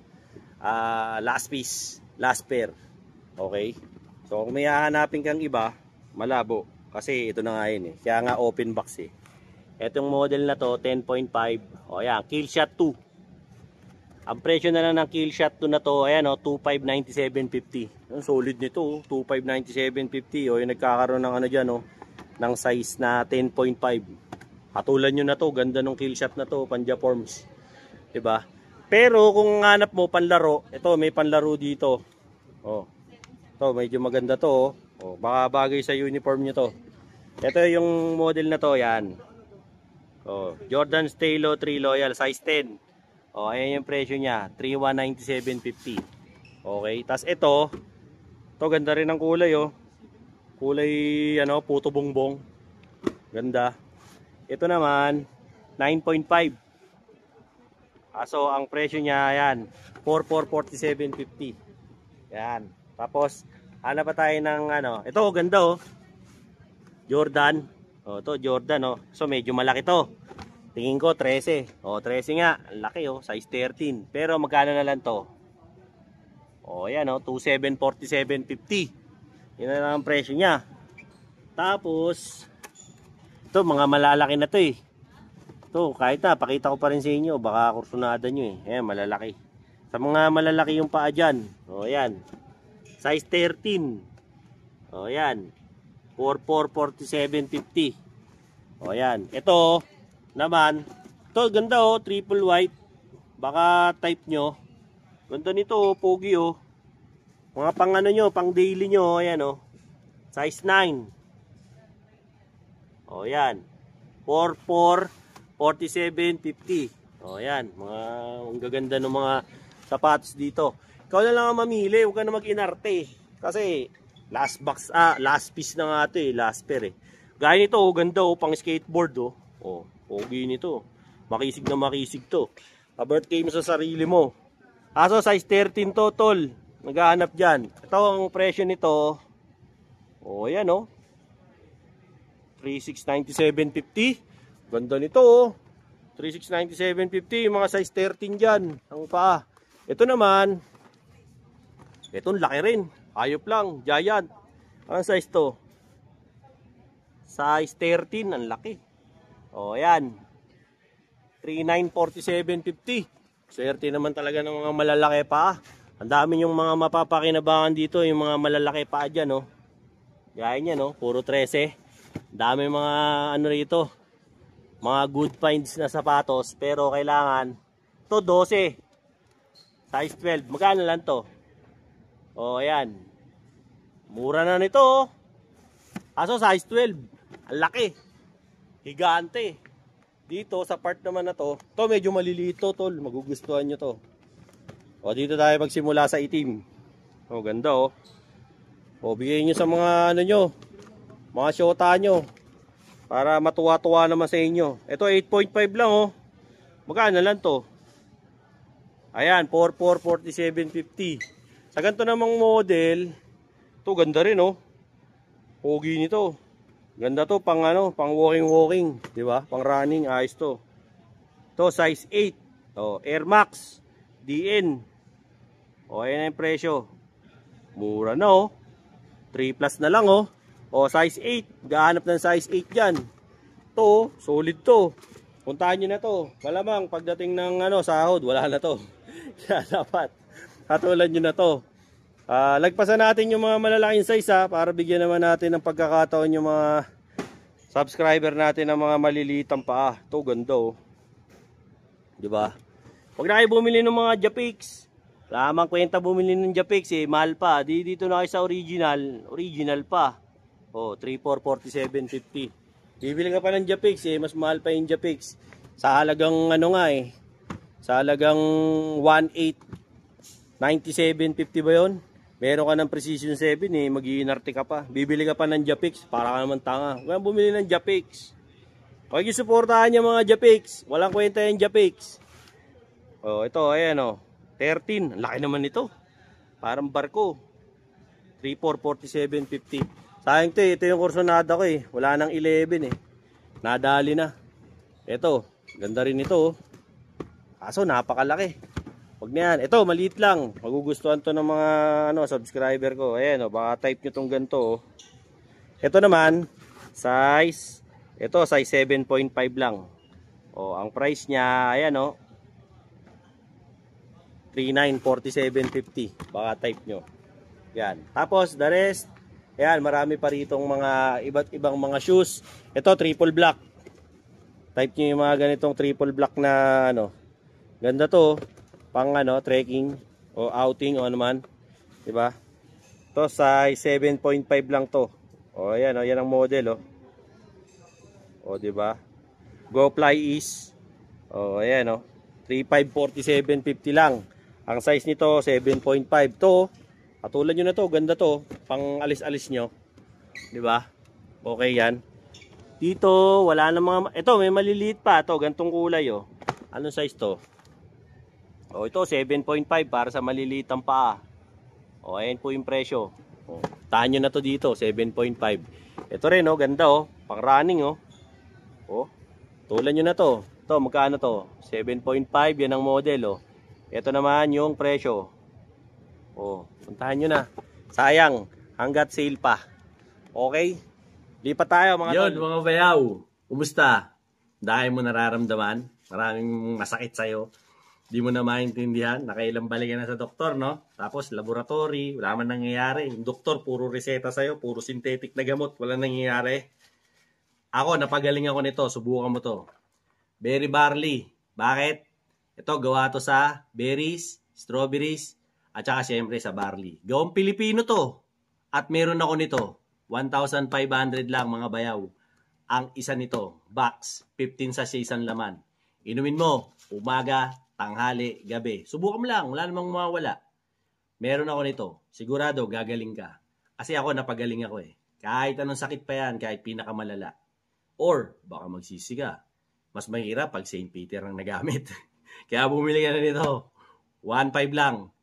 last piece, last pair. Okay? So, kung may hahanapin kang iba, malabo. Kasi ito na nga yun Kaya nga open box Itong model na to, 10.5. O yan, Killshot 2. Ang presyo na lang ng Killshot 2 na to, ayan 2597.50. Ang solid nito, 2597.50. O yung nagkakaroon ng dyan, ng size na 10.5. Hatulan nyo na to, ganda ng Killshot na to, Panja Forms. Diba? Pero kung hanap mo panlaro, ito may panlaro dito. Ito, medyo maganda to. Baka bagay sa uniform nyo to. Ito yung model na to, yan. Jordan Stalo 3 Loyal, size 10. Ayan yung presyo niya, 3197.50. Okay, tas ito ganda rin ang kulay Kulay puto bongbong. Ganda. Ito naman 9.5. So ang presyo niya ayan, 4447.50. Yan. Tapos hanap pa tayo ng ito ganda Jordan. Ito Jordan So medyo malaki to. Tingin ko 13. 13 nga. Ang laki size 13. Pero magkano na lang to? Yan 2747.50. Yan na lang ang presyo niya. Tapos ito mga malalaki na to Ito kahit na pakita ko pa rin sa inyo, baka kursunada nyo Ayan malalaki. Sa mga malalaki yung paa dyan. Yan. Size 13. Yan. 4447.50. Yan. Ito naman, ito ganda triple white. Baka type nyo. Ganda nito pogi Mga pang nyo, pang daily nyo, ayan Size 9. Yan. 4447.50. Yan, ang gaganda ng mga sapatos dito. Ikaw na lang ang mamili, huwag ka na mag-inarte. Kasi last piece na nga ito last pair Gaya nito, ganda pang skateboard pogi nito. Makisig na makisig to. Pa-birthday mo sa sarili mo. Aso size 13 to, tol. Naghahanap dyan. Ito ang presyo nito. Yan 3697.50. Ganda nito 3697.50. Yung mga size 13 dyan. Ang paa. Ito naman, itong laki rin. Ayop lang, giant. Ang size to? Size 13, ang laki. Yan. 3947.50. Swerte naman talaga ng mga malalaki pa. Ang dami yung mga mapapakinabangan dito, yung mga malalaki pa dyan Gaya niya puro 13. Dami mga rito. Mga good finds na sapatos, pero kailangan to 12. Size 12. Magkano lang to? Ayan. Mura na nito Kaso size 12. Ang laki. Higante. Dito sa part naman na to medyo maliliit to, tol. Magugustuhan nyo to. O, dito tayo magsimula sa itim. O, ganda o. O, bigay nyo sa mga ano nyo, mga syota nyo. Para matuwa-tuwa naman sa inyo. Ito 8.5 lang o. Magkano lang to? Ayan, 4750. Sa ganito namang model, to ganda rin oh. Pogi nito. Ganda to pang ano, pang walking, 'di ba? Pang running, ayos to. To size 8. Oh, Air Max DN. Oh, ayan ang presyo. Mura na oh. 3 plus na lang oh. Oh, size 8. Gahanap ng size 8 diyan. To, solid to. Puntahan niyo na to. Malamang pagdating ng ano, sahod, wala na to. Kaya dapat hatulan niyo na to. Lagpasan natin yung mga malalaking size para bigyan naman natin ng pagkakataon yung mga subscriber natin ng mga malilitang paa. Ito ganda oh. 'Di ba? Huwag na kayo bumili ng mga Japix. Lamang kwenta bumili ng Japix mahal pa. Dito na kayo sa original pa. Oh, 344750. Bibili ka pa ng Japix mas mahal pa yung Japix. Sa halagang ano nga sa halagang 1,897.50 ba 'yon? Meron ka ng Precision 7 mag-iinarte ka pa. Bibili ka pa ng Japix, para ka naman tanga. Huwag bumili ng Japix. Huwag yung suportahan yung mga Japix. Walang kwenta yung Japix. Oh, ito, ayan oh. 13. Ang laki naman nito. Parang barko. 344750. Sayang to ito yung kursonada ko Wala nang 11 Nadali na. Ito, ganda rin ito Kaso napakalaki. Huwag na yan. Ito, maliit lang. Magugustuhan to ng mga subscriber ko. Ayan baka type nyo tong ganito Ito naman, size 7.5 lang. Ang price niya, ayan 394750. Baka type nyo. Yan. Tapos, the rest, ayan, marami pa ritong mga iba't ibang mga shoes. Ito, triple black. Type nyo yung mga ganitong triple black na ganda to. Pang trekking o outing o ano man, 'di ba? To size 7.5 lang to. Ayan yan ang model 'di ba? Go Fly Ease. Ayan 354750 lang. Ang size nito 7.5 to. Katulad nyo na to, ganda to, pang alis-alis nyo. 'Di ba? Okay 'yan. Dito wala na mga ito, may maliliit pa to, gantong kulay Anong size to? Ito 7.5 para sa malilitang paa. Ayan po yung presyo. Tahan nyo na to dito, 7.5. Ito rin ganda pang running tulan nyo na to. Ito, magkano to? 7.5, yan ang model Ito naman yung presyo. Puntahan nyo na. Sayang, hanggat sale pa. Okay? Lipat tayo mga Yun, mga bayaw. Kumusta? Dahil mo nararamdaman, maraming masakit sa'yo. Di mo na maintindihan, nakailang balik na sa doktor, no? Tapos laboratory, wala man nangyayari. Yung doktor, puro reseta sa'yo, puro synthetic na gamot, wala nangyayari. Ako, napagaling ako nito, subukan mo to. Berry barley. Bakit? Ito, gawa to sa berries, strawberries, at saka syempre sa barley. Gawang Pilipino to. At meron ako nito, 1,500 lang mga bayaw. Ang isa nito, box, 15 sachets ang laman. Inumin mo, umaga, tanghali, gabi. Subukan mo lang, wala namang mawawala. Meron ako nito. Sigurado, gagaling ka. Kasi ako, napagaling ako Kahit anong sakit pa yan, kahit pinakamalala. Or, baka magsisi ka. Mas mahirap pag St. Peter ang nagamit. Kaya bumili ka na nito. 1.5 lang.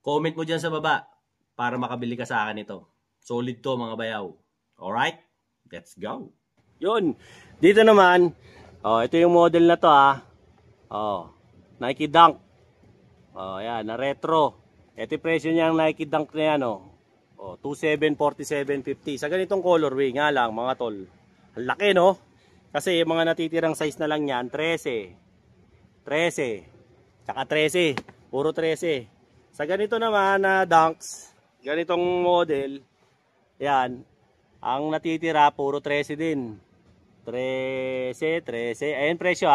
Comment mo dyan sa baba para makabili ka sa akin ito. Solid to mga bayaw. Alright? Let's go. Yun. Dito naman, ito yung model na to Nike Dunk. Ayan, na retro. Ito yung presyo niya ang Nike Dunk na yan 274750. Sa ganitong colorway nga lang mga tol. Ang laki Kasi yung mga natitirang size na lang yan, 13, tsaka 13, puro 13. Sa ganito naman na Dunks, ganitong model, yan, ang natitira puro 13 din. 13, ayun presyo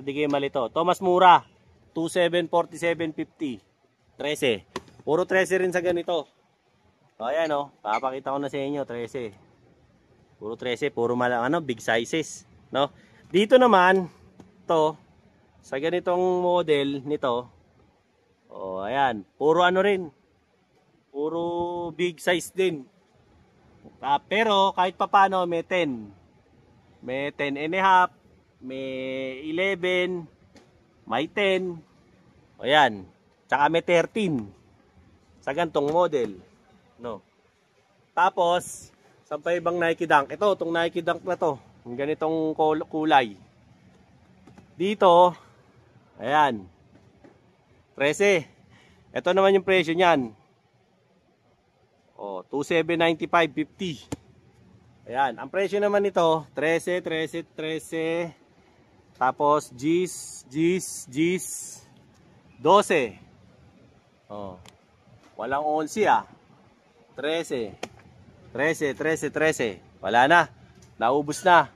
Di kayo malito. Thomas Mura, 274750. 13. Puro 13 rin sa ganito. Ayan papakita ko na sa inyo, 13. Puro 13, puro big sizes, no? Dito naman, to sa ganitong model nito, oh, ayan, puro rin. Puro big size din. Pero kahit papano may 10. May 10 and a half, may 11, may 10. O yan. Tsaka may 13. Sa gantong model. No. Tapos, sa pa ibang Nike Dunk. Ito, itong Nike Dunk na to. Yung ganitong kulay. Dito, ayan. 13. Ito naman yung presyo niyan. Oh, 2795.50. Ayan, ang presyo naman nito 13. Tapos G's 12. Oh. Walang 11 ah. 13. Wala na. Naubos na.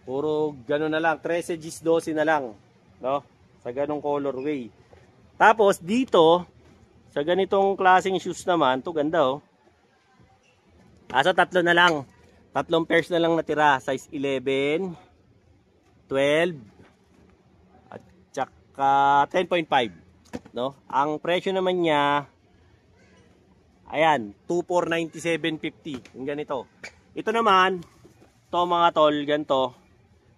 Puro gano'n na lang, 13 G's 12 na lang, no? Sa ganong colorway. Tapos dito sa ganitong klaseng shoes naman, to ganda oh. Asa tatlo na lang. Tatlong pairs na lang natira, size 11, 12 at saka 10.5, no? Ang presyo naman niya ayan, 2497.50. Yung ganito. Ito naman, to mga tol, ganito.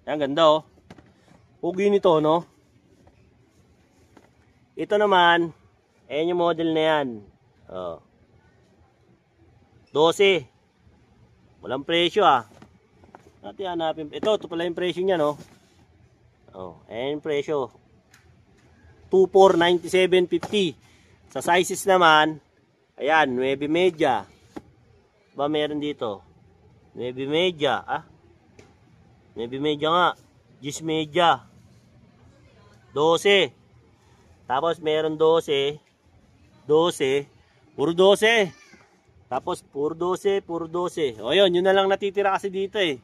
Ayan, ganda oh. Pugi nito, no? Ito naman, ayan yung model na yan. Oh. 12. Walang presyo ah. Natin hanapin. Ito pala yung presyo niya, no? Oh, ayan yung presyo. 2497.50. Sa sizes naman, ayan, 9 media. Ba meron dito? 9 media, ah? 9 media nga. 10 media. 12. Tapos meron 12. 12. Puro 12. Tapos puro 12, puro 12. O yun, yun na lang natitira kasi dito eh.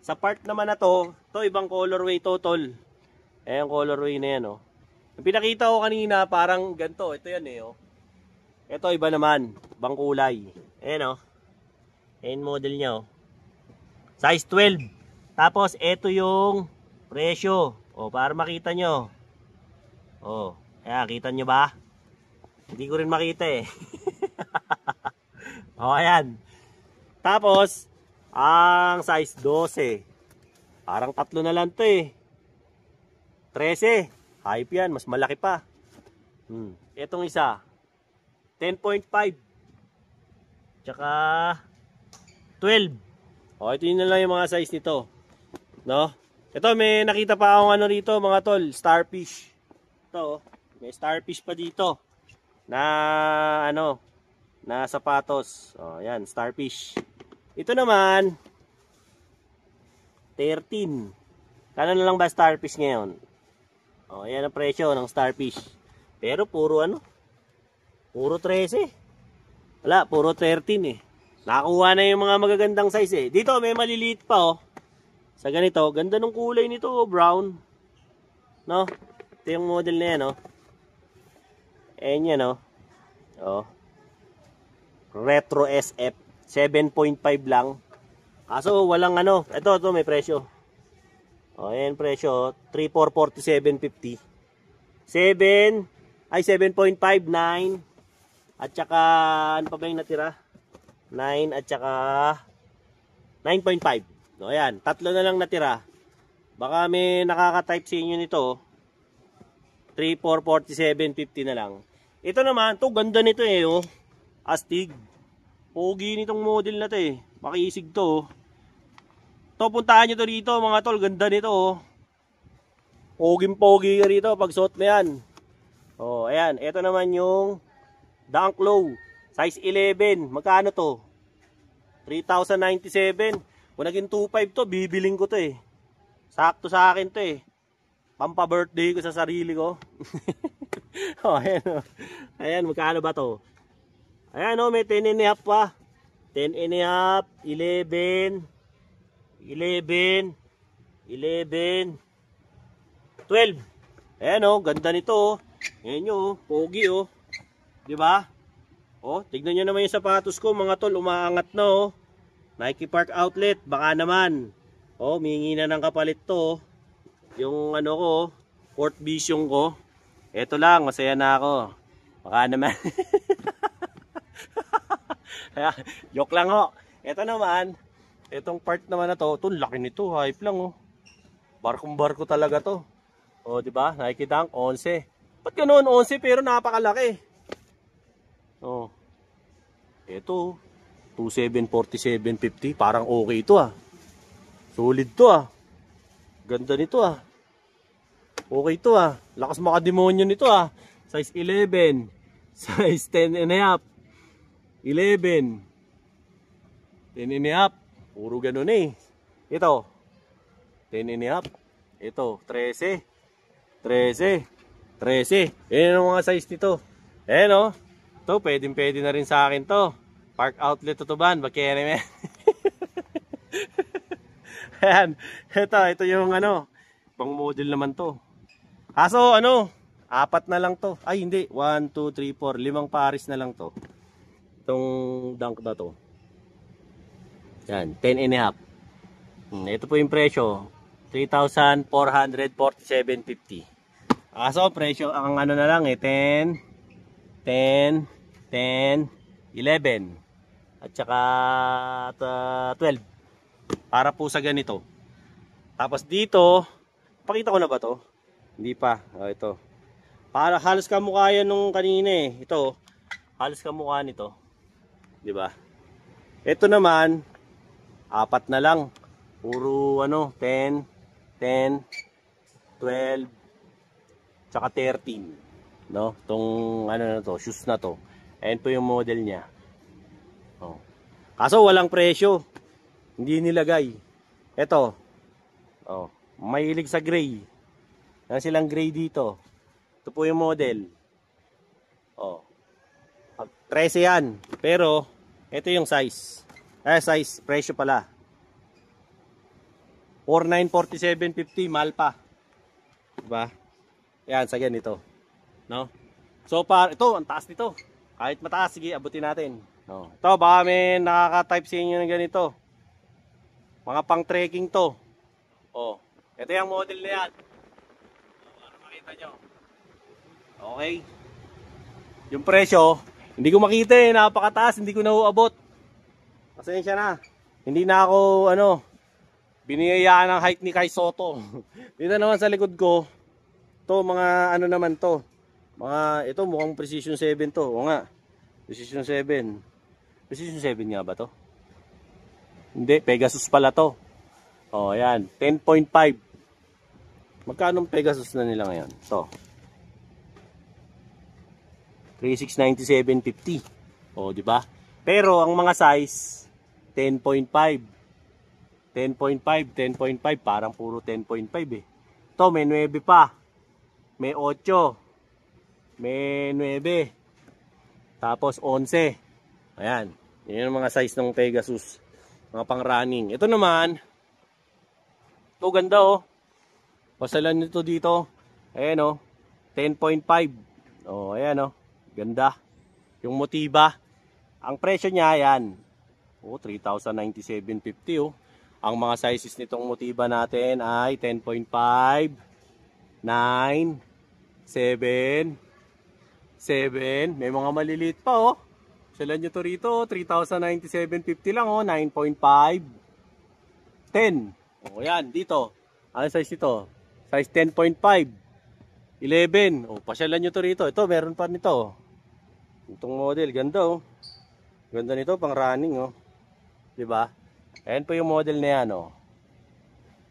Sa part naman na to ibang colorway total. Eh, yung colorway na yan, oh. Yung pinakita ko kanina, parang ganito. Ito yan eh, oh. Ito, iba naman. Ibang kulay. Ayan, oh. Ayan model niya, oh. Size 12. Tapos, ito yung presyo. O, para makita nyo. O, ayan, kita nyo ba? Hindi ko rin makita eh. O, ayan. Tapos, ang size 12. Parang tatlo na lang to eh. 13. Hype yan, mas malaki pa. Itong isa. 10.5. Tsaka 12. O, ito yun na lang yung mga size nito. No? Ito, may nakita pa akong ano rito, mga tol. Starfish. Ito, may starfish pa dito. Na, ano, na sapatos. O, yan, starfish. Ito naman, 13. Kano na lang ba starfish ngayon? O, yan ang presyo ng starfish. Pero puro ano? Puro 13. Wala, puro 13 eh. Nakakuha na yung mga magagandang size eh. Dito may maliliit pa oh. Sa ganito, ganda ng kulay nito oh, brown. No? Ito yung model na yan oh. Ayan yan oh. Oh. Retro SF 7.5 lang. Kaso walang ano. Ito may presyo. Oh, ayan presyo. 3,447.50. 7.5, 9. At saka, ano pa ba yung natira? 9 at saka 9.5. No, ayan, tatlo na lang natira. Baka may nakaka-type sa inyo nito. 3,447.50 na lang. Ito naman, to ganda nito eh, oh. Astig. Pogi nitong model na to eh. Makisig to, oh. To, puntahan nyo to rito, mga tol. Ganda nito, oh. Poging-pogi ka rito pag suot mo yan. Oh, ayan. Ito naman yung Dunk Low. Size 11. Magkano to? 3,097. Kung naging 2,500 to, bibiling ko to eh. Sakto sa akin to eh. Pampa-birthday ko sa sarili ko. Oh, ayan oh. Ayan, magkano ba to? Ayan oh, may 10 and a half pa. 10 and a half, 11, 11, 11, 12. Ayan oh, ganda nito oh. Ayan nyo oh, pogi oh. Diba? Oh, tignan nyo naman yung sapatos ko mga tol, umaangat na oh. Nike Park Outlet, baka naman. Oh, humingi na ng kapalit to. Yung ano ko, Ford Vision ko. Ito lang, masaya na ako. Baka naman. Joke lang ho. Ito naman, itong part naman na to, ito laki nito, hype lang oh. Barkong-barko talaga to. Oh, di ba? Nike Dunk 11. Ba't ganoon 11 pero napakalaki? Oh. Ito 2747.50, parang okay ito ah. Solid to ah. Ganda nito ah. Okay ito ah. Lakas makademonyo nito ah. Size 11. Size 10 and a half. 11. 10 and a half. Puro ganun eh. Ito. 10 and a half. Ito. 13. 13. 13. Yan ang mga size nito. Ayan o. Ito. Pwede na rin sa akin to. Park Outlet Tutuban. Bakere me. Ayan. Ito yung ano. Pang model naman to. Kaso ano. 4 na lang to. Ay hindi. 1, 2, 3, 4. 5 pares na lang to. Itong dunk na to. Yan. 10 and a half. Ito po yung presyo. 3,447.50. Kaso presyo. Ang ano na lang eh. 10, 10, 10, 11. At saka 12. Para po sa ganito. Tapos dito, pakita ko na ba to? Hindi pa. Oh, ito. Para halos kamukha yan nung kanina eh. Ito, halos kamukha nito. 'Di ba? Ito naman 4 na lang. Puro ano, 10, 10, 12, tsaka 13. No? Tong ano na to, shoes na to. Ayan po yung model niya. Oh. Kaso walang presyo. Hindi nilagay. Ito. Oh, mahilig sa gray. Yan silang gray dito. Ito po yung model. Oh. 13 yan. Pero ito yung size. Size, presyo pala. 4,947.50, mahal pa. Diba? Yan, sa ganito. No? So ito, ang taas nito. Kahit mataas, sige, abutin natin. No. Ito, baka may nakaka-type sa inyo ng ganito. Mga pang trekking to. Oh, ito yung model na yan. Para makita nyo. Okay. Yung presyo, hindi ko makita eh, napakataas, hindi ko nauabot. Pasensya na. Hindi na ako, biniyayaan ng height ni Kai Soto. Dito naman sa likod ko, to mga ano naman to. Ito mukhang Precision 7 to. O nga, Precision 7. Precision 7 nga ba to? Hindi, Pegasus pala to. O, ayan, 10.5. Magkano Pegasus na nila ngayon? To. 3,697.50. O, di ba? Pero ang mga size 10.5. 10.5, 10.5, parang puro 10.5 eh. To, may 9 pa. May 8. May 9. Tapos 11. Ayan. Yan ang mga size ng Pegasus. Mga pang running. Ito naman, ito ganda oh. Pasalan nito dito. Ayan oh. 10.5. Oh, ayan oh. Ganda. Yung Motiva. Ang presyo niya yan. Oh, 3,097.50 oh. Ang mga sizes nitong Motiva natin ay 10.5, 9, 7, 7. May mga maliliit pa oh. Salan nyo to rito, 3,097.50 lang oh, 9.5, 10. O yan, dito. Ano size ito? Size 10.5, 11. O, pasyalan nyo to rito. Ito, meron pa nito. Itong model, ganda oh. Ganda nito, pang running oh. Diba? Ayan po yung model na yan oh.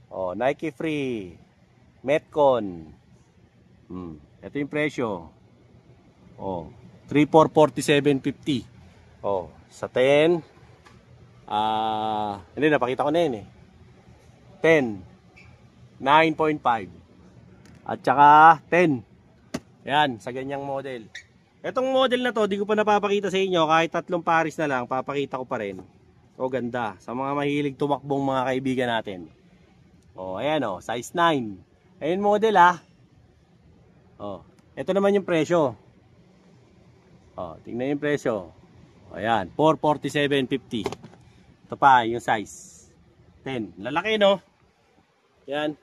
O, Nike Free, Metcon. Ito yung presyo. O, 3,447.50. Oh, sa 10 hindi, napakita ko na yun eh. 10 9.5 at saka 10. Yan, sa ganyang model. Etong model na to, di ko pa napapakita sa inyo. Kahit 3 pares na lang, papakita ko pa rin. O, ganda. Sa mga mahilig tumakbong mga kaibigan natin. O, ayan o, size 9. Ayan model ah. O, ito naman yung presyo. O, tingnan yung presyo. Ayan, 447.50. Ito pa, yung size. 10. Lalaki, no? Yan.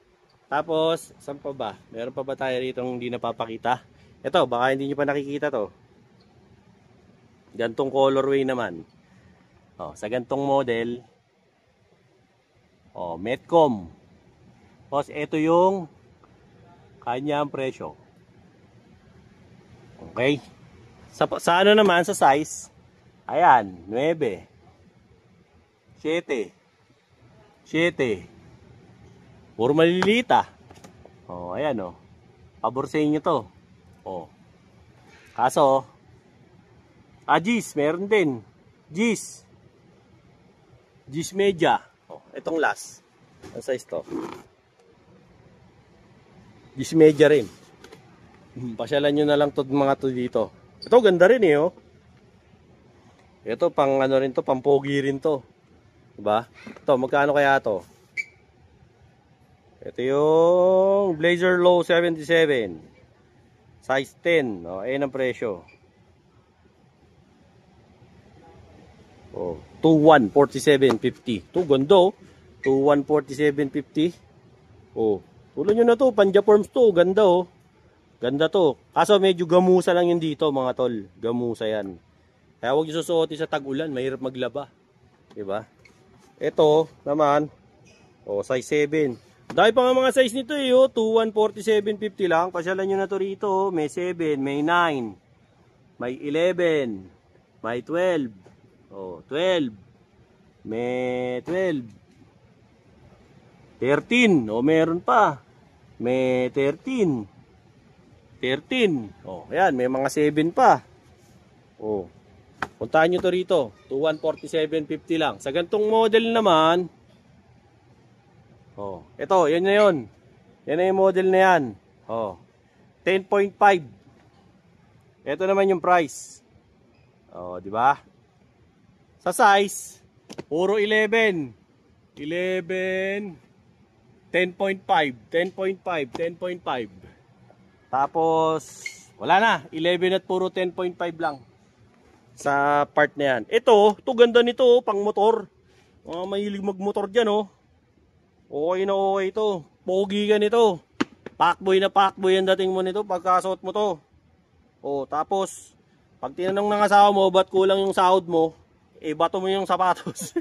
Tapos, saan pa ba? Meron pa ba tayo rito hindi napapakita? Ito, baka hindi nyo pa nakikita to. Gantong colorway naman. Oh, sa gantong model. Oh, Metcom. Tapos, ito yung kanyang presyo. Okay. Sa ano naman, sa size. Ayan, 9. 7. 7. Puro maliliit ah. Oh, ayan oh. Pabor sa inyo to. Oh. Kaso, Gis, meron din. Gis. Gis media. Oh, itong last. Ang size to. Gis media rin. Pasyalan nyo na lang to mga to dito. Ito ganda rin eh oh. Ito pang ano rin to, pang pogi rin to. Diba? Ito, magkano kaya to? Ito yung Blazer Low 77. Size 10. O, ayan ang presyo. O, 2147.50. Ito, ganda oh. 2147.50. O, tulad nyo na to. Panjaforms to. Ganda oh. Ganda to. Kaso medyo gamusa lang yun dito mga tol. Gamusa yan. Kaya huwag nyo susuotin sa tag-ulan. Mahirap maglaba. Diba? Ito naman. O, size 7. Dahil pa nga mga size nito eh, oh, 2147.50 lang. Pasyalan nyo na to rito, oh. May 7, may 9, may 11, may 12. Oh, 12. May 12. 13. Oh, meron pa. May 13. 13. Oh, ayan, may mga 7 pa. Oh. Puntahan nyo to rito. 2147.50 lang. Sa gantong model naman, oh, ito, yan na yun. Yan na yung model na yan. Oh, 10.5. Ito naman yung price. Oh, di ba? Sa size, puro 11. 11, 10.5, 10.5, 10.5. Tapos, wala na. 11 at puro 10.5 lang. Sa part na yan. Ito ganda nito, pang motor. Mahilig magmotor dyan, oh. Okay na okay ito. Pogi ka nito. Pakboy na pakboy ang dating mo nito pagkasuot mo to. O, tapos, pag tinanong ng asawa mo, ba't kulang yung sahod mo? Eh, bato mo yung sapatos.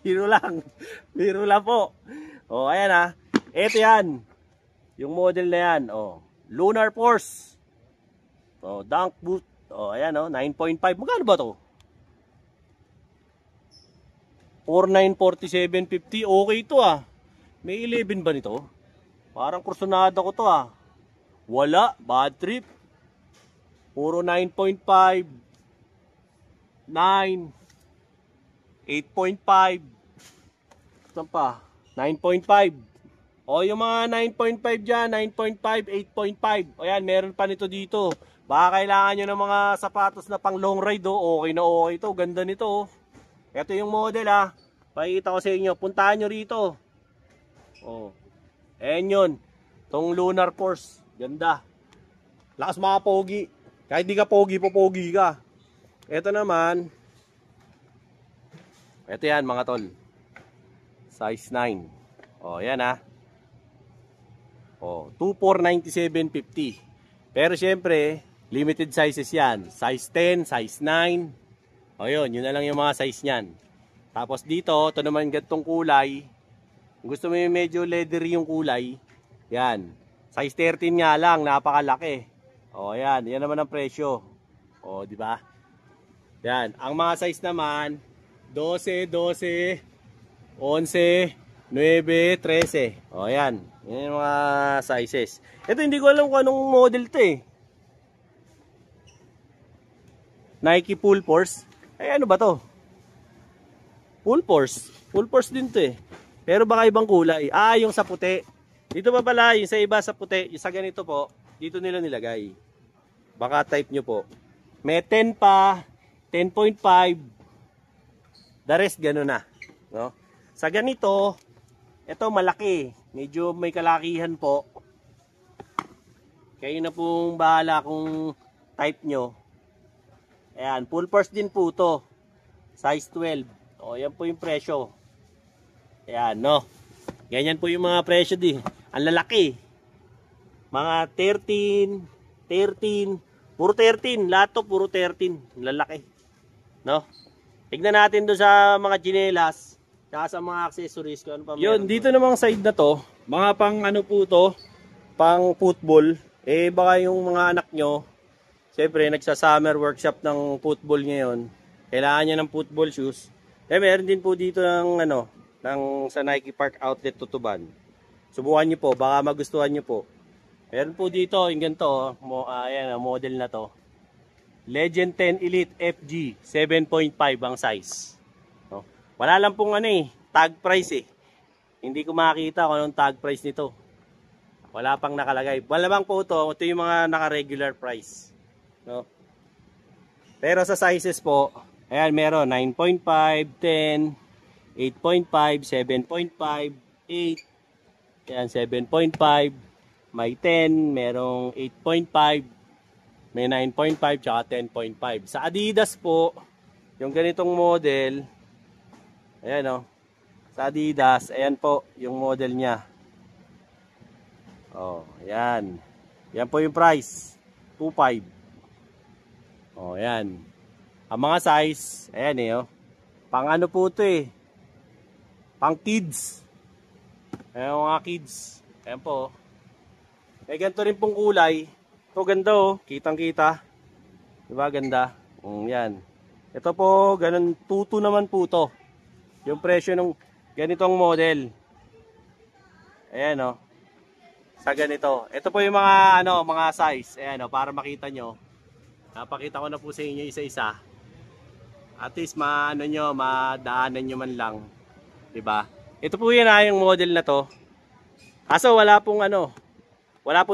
Biro lang. Biro lang po. O, ayan ha. Ito yan. Yung model na yan. O, Lunar Force. O, Dunk Boot. O, ayan o. 9.5. Magkano ba to? 4947.50. Okay ito ah. May 11 ba nito? Parang kursunada ko to ah. Wala. Bad trip. Puro 9.5. 9. 8.5. Saan pa? 9.5. O yung mga 9.5 dyan. 9.5, 8.5. O yan, meron pa nito dito. Baka kailangan nyo ng mga sapatos na pang long ride oh. Okay na okay ito. Ganda nito oh. Ito yung model ah. Pakikita ko sa inyo. Puntahan nyo rito. Oh. Ayan yun. Itong Lunar Force. Ganda. Lakas mga pogi. Kahit di ka pogi, popogi ka. Ito naman. Ito yan mga tol. Size 9. Oh, yan ah. Oh, 2497.50. Pero syempre, limited sizes yan. Size 10, size 9. O yun na lang yung mga size niyan. Tapos dito, ito naman gantong kulay. Kung gusto mo yung medyo leathery yung kulay, yan. Size 13 nga lang, napakalaki. O yan, yan naman ang presyo. O, di ba? Yan, ang mga size naman, 12, 12, 11, 9, 13. O yan, yan yung mga sizes. Ito hindi ko alam kung anong model to eh. Nike Full Force. Ay, ano ba to? Full Force. Full Force din to eh. Pero baka ibang kulay. Ah, yung sa puti. Dito pa pala, yung sa iba sa puti. Yung sa ganito po, dito nila nilagay. Baka type nyo po. May 10 pa, 10.5. The rest gano'n na. No? Sa ganito, ito malaki. Medyo may kalakihan po. Kayo na pong bahala kung type nyo. Ayan, Full Force din po to. Size 12. O, yan po yung presyo. Ayan, no? Ganyan po yung mga presyo di. Ang lalaki. Mga 13, puro 13. Lahat to, puro 13. Ang lalaki. No? Tignan natin doon sa mga tsinelas, saka sa mga accessories ko. Ano pa yun, dito namang side na to, mga pang ano po to, pang football. Eh, baka yung mga anak nyo, siyempre, nagsa-summer workshop ng football ngayon. Kailangan niya ng football shoes. Eh, meron din po dito ng ano, sa Nike Park Outlet Tutuban. Subukan niyo po, baka magustuhan niyo po. Meron po dito, yung ganito, ayan, model na to. Legend 10 Elite FG 7.5 ang size. No? Wala lang pong ano tag price eh. Hindi ko makita kung anong tag price nito. Wala pang nakalagay. Malamang po ito yung mga naka-regular price. No? Pero sa sizes po, ayan, meron 9.5, 10, 8.5, 7.5, 8, ayan, 7.5, may 10, merong 8.5, may 9.5, tsaka 10.5. Sa Adidas po, yung ganitong model, ayan o, sa Adidas, ayan po, yung model niya. Oh, ayan. Yan po yung price, 2.5. Oh, ayan. Ang mga size, ayan oh. Pang ano po ito pang kids. Ayan mga kids. Ayan po. May ganito rin pong kulay. Ito ganda kitang kita. Diba ganda? Yan. Ito po, ganun, tutu naman po to. Yung presyo ng ganitong model. Ayan sa ganito. Ito po yung mga mga size. Ayan para makita nyo. Napakita ko na po sa inyo isa-isa. At least madaanan nyo man lang. Diba? Ito po yun yung model na to. Kaso wala pong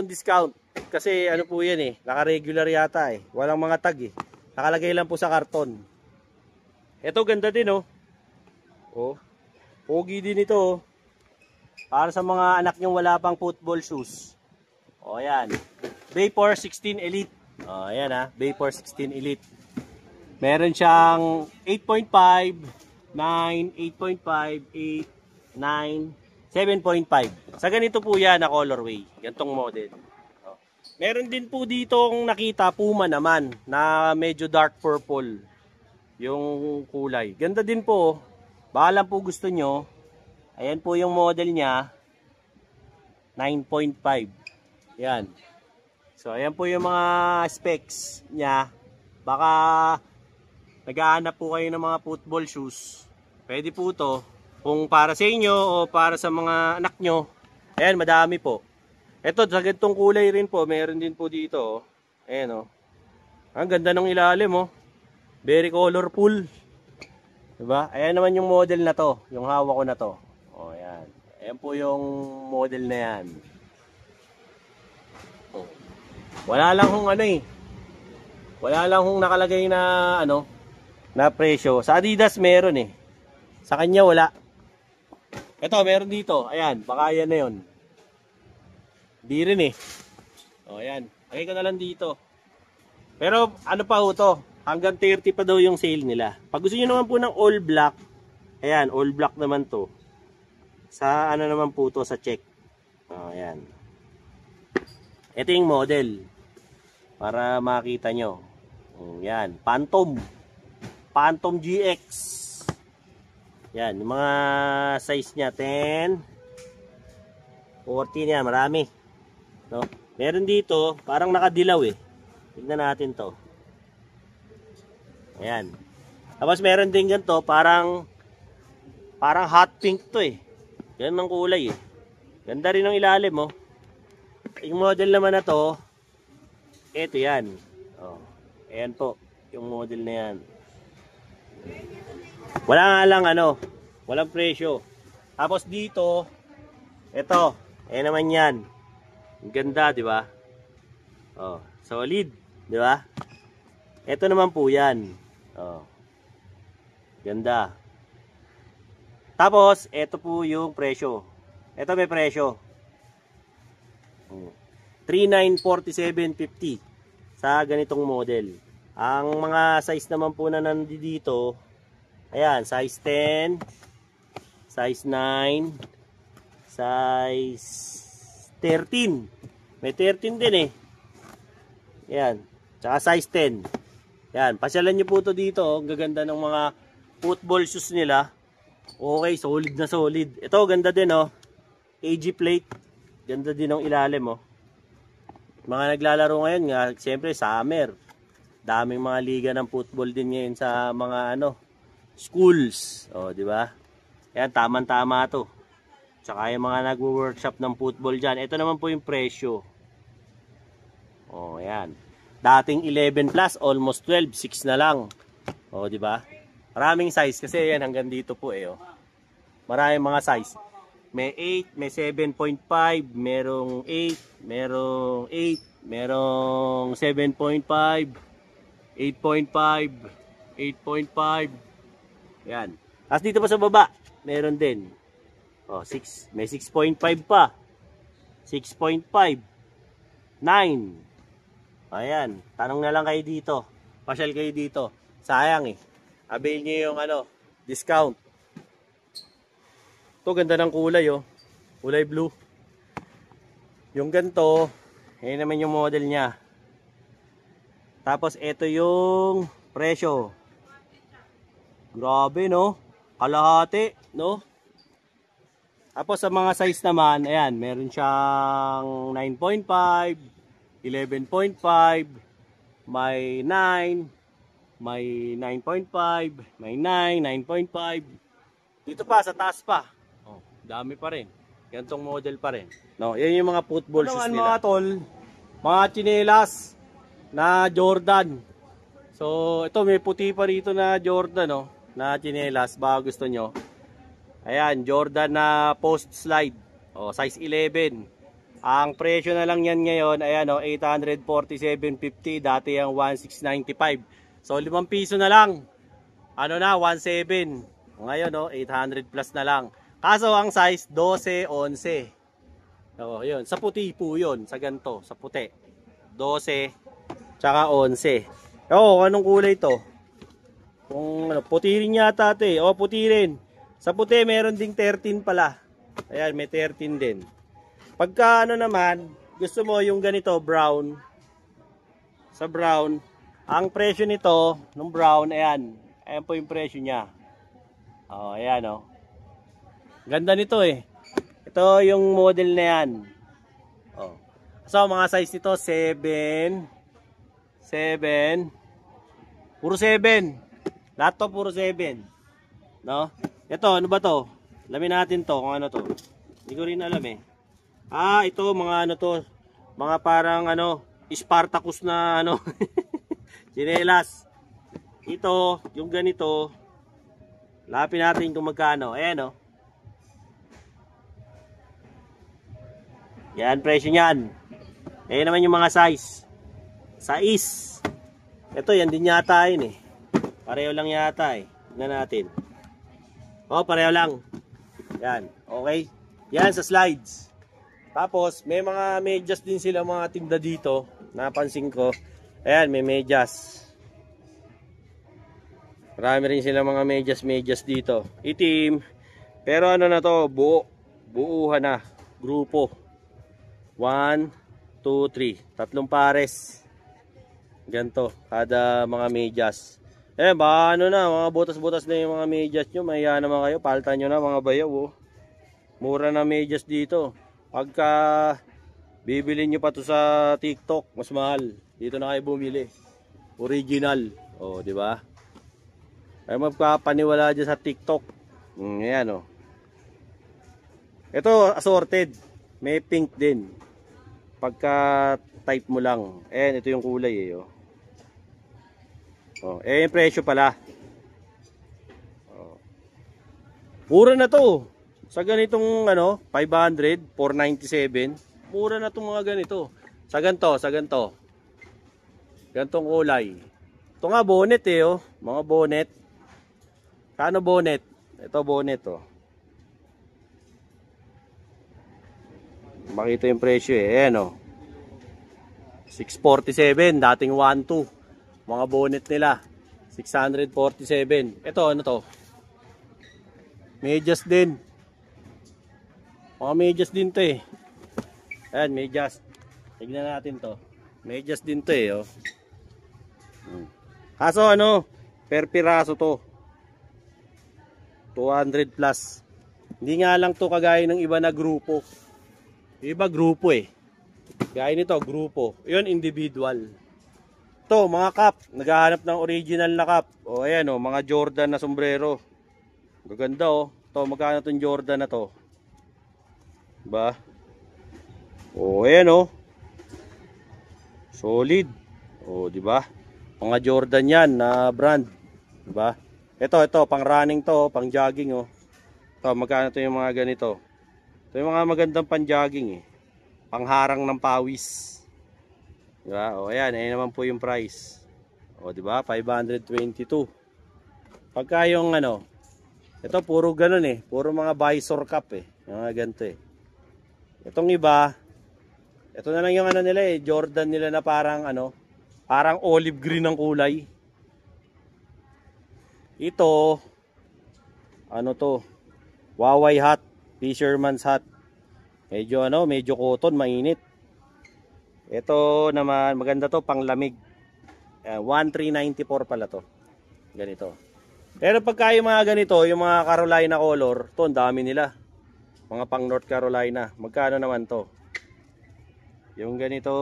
discount. Kasi po yan naka-regular yata Walang mga tag Nakalagay lang po sa karton. Ito ganda din Pogi din ito Para sa mga anak nyong wala pang football shoes. Ayan. Vapor 16 Elite. Ayan Vapor 16 Elite. Meron siyang 8.5, 9, 8.5, 8, 9, 7.5. Sa ganito po yan na colorway. Gantong model. Meron din po dito kung nakita Puma naman na medyo dark purple yung kulay. Ganda din po. Baka lang po gusto nyo. Ayan po yung model niya. 9.5. Yan. So ayan po yung mga specs niya. Baka naghahanap po kayo ng mga football shoes. Pwede po to. Kung para sa inyo o para sa mga anak nyo. Ayan, madami po. Ito, sa ganitong kulay rin po. Meron din po dito. Ayan Ang ganda ng ilalim Very colorful. Diba? Ayan naman yung model na to. Yung hawak ko na to. Ayan. Ayan po yung model na yan. Wala lang kung wala lang kung nakalagay na na presyo. Sa Adidas meron Sa kanya wala. Ito meron dito. Ayan, baka yan na yun. Di rin ayan. Lagay ko na lang dito. Pero ano pa to? Hanggang 30 pa daw yung sale nila. Pag gusto nyo naman po ng all black, ayan, all black naman to. Sa naman po to, sa check. Ayan. Ito yung model. Para makita nyo. Yan, Phantom. Phantom GX. Yan, yung mga size niya 10, 14 yan, marami. Meron dito, parang nakadilaw Tignan natin to. Ayan. Tapos meron din ganito, parang hot pink to Ganun ang kulay Ganda rin ng ilalim Yung model naman na to, ito yan. Ayan po, yung model na yan. Wala nga lang walang presyo. Tapos dito, ito, naman yan. Ang ganda, di ba? Solid, di ba? Ito naman po yan. Ganda. Tapos, ito po yung presyo. Ito may presyo. 3947.50 sa ganitong model. Ang mga size naman po na nandito Ayan, size 10, size 9, size 13. May 13 din eh. Ayan, tsaka size 10. Ayan, pasyalan nyo po to dito. Ang gaganda ng mga football shoes nila. Okay, solid na solid. Ito, ganda din oh. AG plate. Ganda din ng ilalim oh. Mga naglalaro ngayon nga, siyempre summer. Daming mga liga ng football din ngayon sa mga schools. Oh, di ba? Ayan, tama-tama to. Tsaka yung mga nagwo-workshop ng football dyan. Ito naman po yung presyo. Oh, ayan. Dating 11 plus, almost 12, 6 na lang. Oh, di ba? Maraming size kasi yan hanggang dito po eh oh. Maraming mga size. May 8, may 7.5, merong 8, merong 8, merong 7.5, 8.5, 8.5. Yan. Tapos dito pa sa baba, meron din. Oh, 6, may 6.5 pa. 6.5. 9. Ayan, tanong na lang kayo dito. Pasyal kayo dito. Sayang eh. Avail niyo yung discount. Ito, ganda ng kulay oh. Kulay blue. Yung ganito, yun naman yung model niya. Tapos ito yung presyo. Grabe no? Kalahati no? Tapos sa mga size naman, ayan, meron siyang 9.5, 11.5, may 9, may 9.5, may 9, 9.5. Dito pa, sa taas pa. Oh, dami pa rin. Gantong model pa rin. No, yan yung mga football shoes nila. Mga tol, mga tsinelas na Jordan. So, ito may puti pa rito na Jordan, no, na tsinelas, baka gusto nyo. Ayan, Jordan na post slide. Oh, size 11. Ang presyo na lang yan ngayon, ayan, 847.50. Dati yung 1695. So, 5 piso na lang. 17. Ngayon, 800 plus na lang. Kaso, ang size, 12, 11. So, yun. Sa puti po yun. Sa ganito, sa puti. 12, tsaka 11. Anong kulay to? Kung puti rin yata ito eh. Puti rin. Sa puti, meron ding 13 pala. Ayan, may 13 din. Pagka naman, gusto mo yung ganito, brown. Sa brown, ang presyo nito, nung brown, ayan. Ayan po yung presyo niya. Ayan Ganda nito eh. Ito yung model na yan. So, mga size nito, 7. Puro 7. Lahat to, puro 7. No? Ito, ano ba to? Alamin natin to, kung ano to. Hindi ko rin alam eh. Ito, mga to. Mga parang Spartacus na chinelas. Ito, yung ganito. Lapin natin kung magkano. Ayan Yan, presyo niyan. Ayan naman yung mga size. Size. Ito, yan din yata yun eh. Pareho lang yata eh. Tignan natin. Pareho lang. Yan, okay. Yan sa slides. Tapos, may mga medyas din sila mga tinda dito. Napansin ko. Ayan, may medyas. Marami rin sila mga medyas dito. Itim. Pero na to, buuhan na. Grupo. 1, 2, 3. 3 pares. Ganto, kada mga medyas. Baka mga butas-butas na yung mga medyas nyo. Mahiya naman kayo. Paltan nyo na mga bayaw. Mura na medyas dito. Pagka bibili nyo pa to sa TikTok, mas mahal. Dito na kayo bumili. Original. Di ba? Ay magpapaniwala dyan sa TikTok. Ayan Ito assorted. May pink din. Pagka type mo lang. Ito yung kulay eh. Yung presyo pala. Mura na to. Sa ganitong 500, 497. Mura na tong mga ganito. Sa ganito. Gantong kulay. Ito nga bonnet eh Mga bonnet. Kano bonnet? Ito bonnet Makita yung presyo eh. Ayan 647. Dating 12. Mga bonnet nila. 647. Ito ano to? Medyas din. Mga medyas din to eh. Ayan, medyas. Tignan natin to. Medyas din to eh, oh. Kaso ano, per piraso to. 200 plus. Hindi nga lang to kagaya ng iba na grupo. Iba grupo eh. Gaya nito, grupo. Yun, individual. To, mga cup. Naghahanap ng original na cup. O, ayan o, mga Jordan na sombrero. Gaganda o. To, magkano itong Jordan na to? Diba? O, ayan o. Solid. O, diba? Mga Jordan yan na brand. Diba? Ito, pang running to, pang jogging o. To, magkano to yung mga ganito? Ito yung mga magandang pang jogging eh. Pangharang ng pawis. Diba? O ayan, ayan naman po yung price. O diba? 522. Pagka yung ano, ito puro ganun eh. Puro mga visor cap eh. Mga ganito eh. Itong iba, ito na lang yung ano nila eh. Jordan nila na parang ano, parang olive green ang kulay. Ito, ano to? Huawei hat. Fisherman's hat. Medyo ano, medyo cotton, mainit. Ito naman, maganda to, panglamig. 1394 pala to. Ganito. Pero pagka yung mga ganito, yung mga Carolina color, to, ang dami nila. Mga pang North Carolina. Magkano naman to? Yung ganito,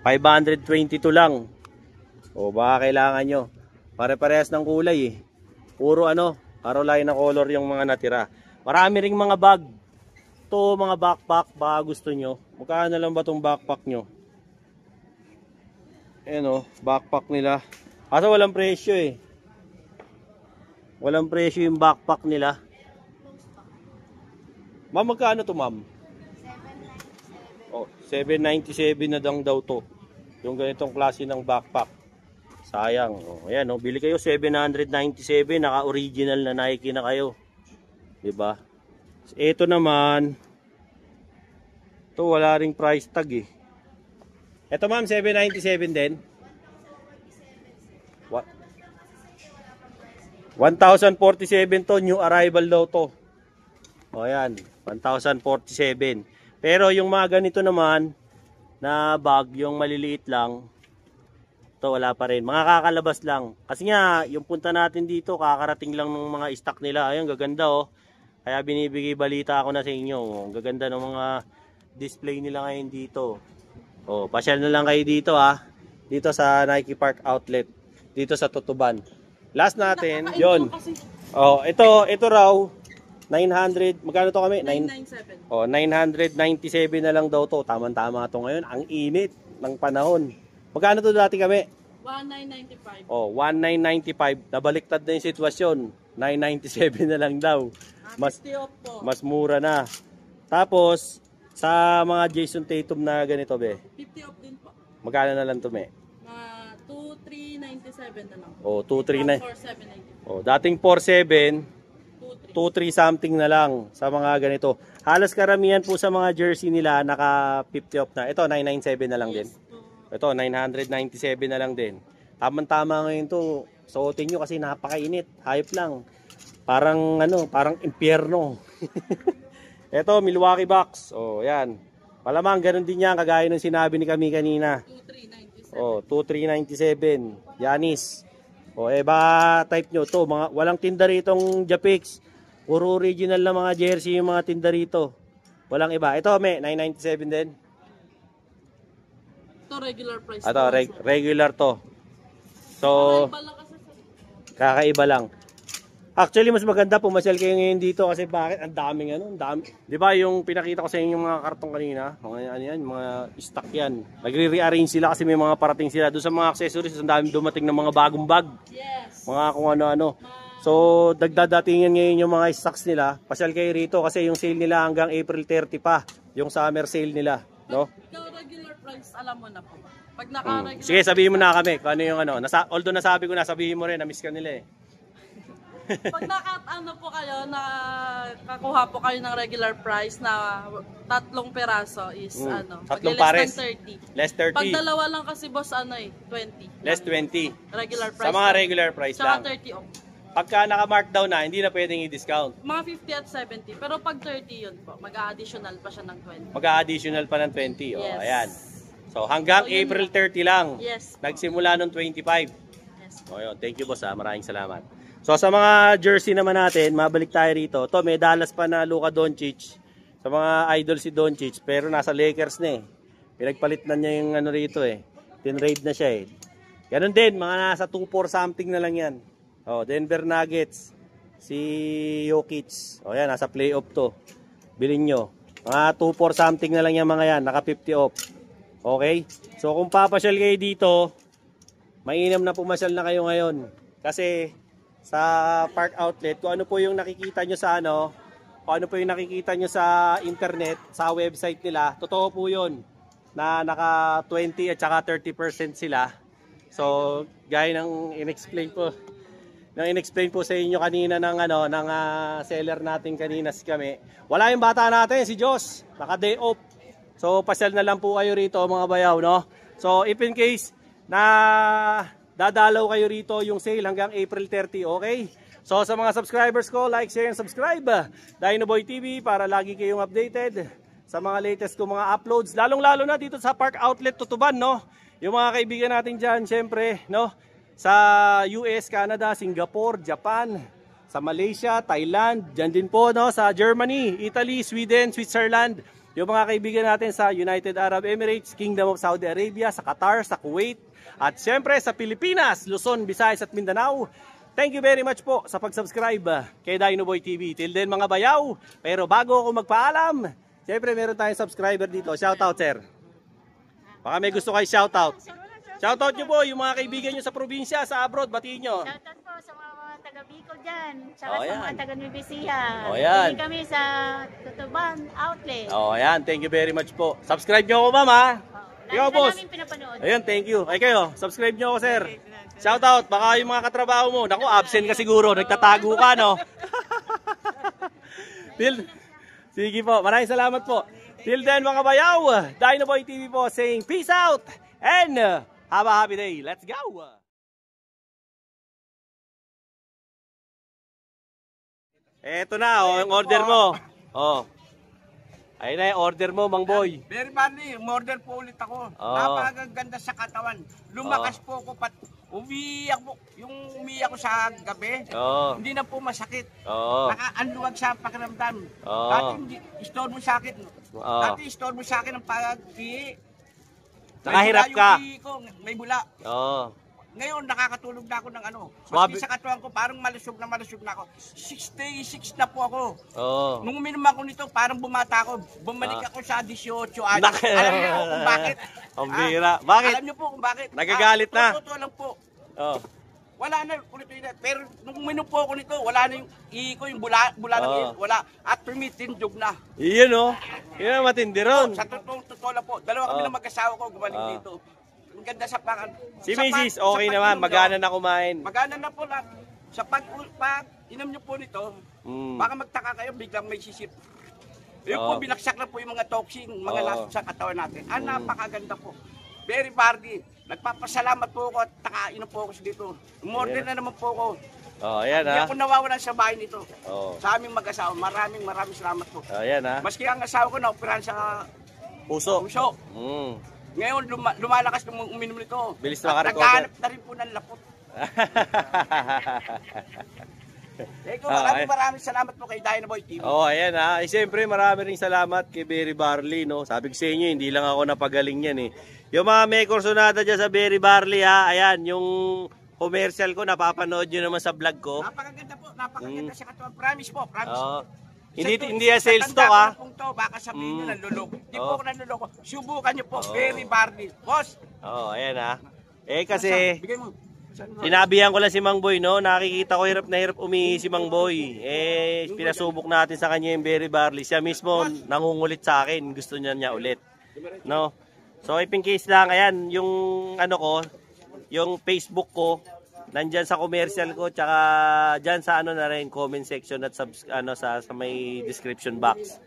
522 lang. O baka kailangan nyo. Pare-parehas ng kulay eh. Puro ano, Carolina color yung mga natira. Marami ring mga bag. To, mga backpack, baka gusto nyo. Magkano lang ba itong backpack nyo? Ayan o, backpack nila. Kaso walang presyo eh. Walang presyo yung backpack nila. Ma'am, magkano to ma'am? 797. Oh, 797 na daw to. Yung ganitong klase ng backpack. Sayang. Oh, ayan o, bili kayo 797. Naka-original na Nike na kayo. Diba? Ito naman, ito wala ring price tag eh. Ito ma'am, 797 din. 1,047 to, new arrival daw to. O yan, 1,047. Pero yung mga ganito naman, na bag, yung maliliit lang, to wala pa rin. Mga kakalabas lang. Kasi nga, yung punta natin dito, kakarating lang ng mga stock nila. Ayun, gaganda oh. Kaya binibigay balita ako na sa inyo. Ang gaganda ng mga display nila ngayon dito. Oh, pasyal na lang kayo dito ah. Dito sa Nike Park Outlet. Dito sa Tutuban. Last natin, yon. Oh, ito raw 900. Magkano to kami? 997. Oh, 997 na lang daw to. Tama-tama to ngayon. Ang init ng panahon. Magkano to dati kami? 1995. Oh, 1995. Nabaliktad na yung sitwasyon. 997 na lang daw. Mas mura na. Tapos, sa mga Jason Tatum na ganito, be? 50 off din po. Magkano na lang to, be? 2397 na lang. Oh, 239. 4790. Oh, dating 47, 23 something na lang sa mga ganito. Halos karamihan po sa mga jersey nila naka 50 off na. Ito 997 na lang din. Ito 997 na lang din. Tama-tama ngayon to. Suotin nyo kasi napakainit. Hayop lang. Parang ano, parang impyerno. Ito, Milwaukee Bucks. Oh, yan. Malamang ganun din yan kagaya ng sinabi ni kami kanina. 2397. Oh, 2397. Yanis. Oh, ba type nyo to, mga walang tinda ritong Japix. Puro original na mga jersey yung mga tinda rito. Walang iba. Ito, may 997 din. Ito regular price. Ito, regular to. So, kakaiba lang. Actually, mas maganda pumasyal kayo ngayon dito kasi bakit? Ang daming ano, ang dami. 'Di ba yung pinakita ko sa inyo yung mga karton kanina? Mga ano yan, mga stock yan. Nagre-rearrange sila kasi may mga parating sila. Doon sa mga accessories, ang dami dumating ng mga bagong bag. Yes. Mga kung ano-ano. So, dagdadatingan ngayon yung mga stocks nila. Pasyal kayo rito kasi yung sale nila hanggang April 30 pa. Yung summer sale nila, no? Ikaw regular price, alam mo na po. Pag naka-regular. Sige, sabihin mo na kami kung ano yung ano. Although nasabi ko na, sabihin mo rin, na-miss ka nila eh. Pag ano po kayo, nakakuha po kayo ng regular price na 3 peraso is ano, Tatlong less pares. than 30. Less 30. Pag dalawa lang kasi boss, ano 20. Less 20. Regular price. Sa mga regular price Tsaka lang. 30 off. Pagka naka-markdown na, hindi na pwedeng i-discount. Mga 50 at 70. Pero pag 30 yun po, mag-a-additional pa siya ng 20. Mag-additional pa ng 20. O, Yes. ayan. So, hanggang So, yun April lang. 30 lang. Yes po. Nagsimula nung 25. Yes O, po. yun. Thank you, boss. Maraming salamat. So, sa mga jersey naman natin, mabalik tayo rito. To, may Dallas pa na Luka Doncic. Sa mga idol si Doncic, pero nasa Lakers na eh. Pinagpalit na niya yung ano rito eh. Tinrade na siya eh. Ganun din, mga nasa 2-4 something na lang yan. O, Denver Nuggets. Si Jokic. O yan, nasa playoff to. Bilhin nyo. Mga 2-4 something na lang yan mga yan. Naka 50 off. Okay? So kung papasyal kayo dito, mainam na pumasyal na kayo ngayon. Kasi sa Park Outlet, kung ano po yung nakikita nyo sa ano, kung ano po yung nakikita nyo sa internet, sa website nila, totoo po yun. Na naka 20 at saka 30% sila. So, gaya ng in-explain po sa inyo kanina ng ano ng seller natin kanina si kami. Wala yung bata natin si Josh, naka-day off. So pasyal na lang po kayo rito mga bayaw, no? So if in case na dadalaw kayo rito yung sale hanggang April 30, okay? So sa mga subscribers ko, like, share, and subscribe Dinoboy TV para lagi kayong updated sa mga latest ko mga uploads. Lalong-lalo na dito sa Park Outlet Tutuban, no? Yung mga kaibigan natin dyan, syempre, no? Sa US, Canada, Singapore, Japan, sa Malaysia, Thailand, dyan din po, no? Sa Germany, Italy, Sweden, Switzerland, yung mga kaibigan natin sa United Arab Emirates, Kingdom of Saudi Arabia, sa Qatar, sa Kuwait, at syempre sa Pilipinas, Luzon, Visayas at Mindanao. Thank you very much po sa pag-subscribe kay Dinoboy TV. Till then mga bayaw, pero bago ako magpaalam, syempre meron tayong subscriber dito. Shoutout, sir. Baka may gusto kayo shoutout. Shoutout nyo po yung mga kaibigan nyo sa probinsya, sa abroad, batiin nyo. Shoutout po sa mga taga Bicol dyan, tsaka Oh, sa yan. mga taga Nueva Ecija. Oh, yan. Tingin kami sa Tutuban Outlet. Oh, ayan, thank you very much po. Subscribe nyo ako, ma'am, ha? Lagi Ikaw, ka boss. namin pinapanood. Ayan, thank you. Ay kayo, subscribe nyo ako, sir. Shoutout, baka yung mga katrabaho mo. Naku, absent ka siguro, nagtatago ka, no? Sige po, maraming salamat po. Till then, mga bayaw, Dinoboy TV po saying peace out and have a happy day. Let's go! Eto na, oh, yung order mo. Oh. Ayun na yung order mo, Mang Boy. Very badly, umorder po ulit ako. Oo. Napakaganda sa katawan. Lumakas po ako, umiiyak po. Yung umiiyak ko sa gabi, Oo. hindi na po masakit. Oo. Nakaanluwag sa pakiramdam. Oo. Dati store mo sa akin. Oo. Dati store mo sa akin ang pag-ihi. Nakahirap May bula ka. yung ihi ko, may bula. Oo. Ngayon, nakakatulog na ako ng ano. Swabe. Maski sa katawan ko, parang malusog na ako. 66 na po ako. Oo. Nung uminom ako nito, parang bumata ako. Bumalik ako sa 18 anos. Nak- Alam niyo po kung bakit? Ang bira. Bakit? Alam niyo po kung bakit? Nagagalit na. Totoo lang po. Oh. Wala na ulit yun. Pero nung uminom po ako nito, wala na yung ihi ko, yung bula ng Oo. ihi. Wala. At tindog na. Iyon, oh. Yun ang matindi ron. Sa totoo lang po. Dalawa kami Oo. ng mag-asawa ko gumaling Oo. dito. Ang ganda sa pakan. Si sa Mrs. pag- okay sa naman. pag-inom Magana nyo, na kumain. Magana na po lang. Sa pag-inom nyo po nito, Mm. baka magtaka kayo, biglang may sisip. Yung Oo. po, binaksak na po yung mga toxin, mga Oo. lasos sa katawan natin. Napakaganda po. Very party. Nagpapasalamat po ako at nakainom po ako dito. Umorder na naman po ako. Oh, ayan, Hindi ha. ako nawawalan sa bahay nito. Oh. Sa aming mag-asawa, maraming salamat po. Oh, ayan, ha. Maski ang asawa ko na-operahan sa Puso. puso. Mm. Ngayon, lumalakas nung uminom nito. Bilis na At makarecover. naghahanap na rin po ng lapot. Eko, maraming salamat po kay Dinoboy TV. Oh, ayan ha. Siyempre, marami ring salamat kay Berry Barley, no. Sabi ko sa inyo, hindi lang ako napagaling yan eh. Yung mga may kursonada dyan sa Berry Barley ha, ayan, yung commercial ko, napapanood nyo naman sa vlog ko. Napakaganda po, napakaganda sa katawan. Promise po, promise. Oh. Hindi yan sales talk ha. To, baka sabihin nyo nanluloko. Hindi po Oh. ako nanluloko. Subukan nyo po, Berry Barley. Boss, Oh, ayan ha. Eh kasi, bigay mo. Saan mo? sinabihan ko lang si Mang Boy, no? Nakikita ko hirap na hirap umihi si Mang Boy. Eh, pinasubok natin sa kanya yung Berry Barley. Siya mismo nangungulit sa akin. Gusto niya ulit. No? So, if in case lang, ayan, yung ano ko, yung Facebook ko, nandyan sa commercial ko, tsaka dyan sa ano na rin, comment section at sa may description box.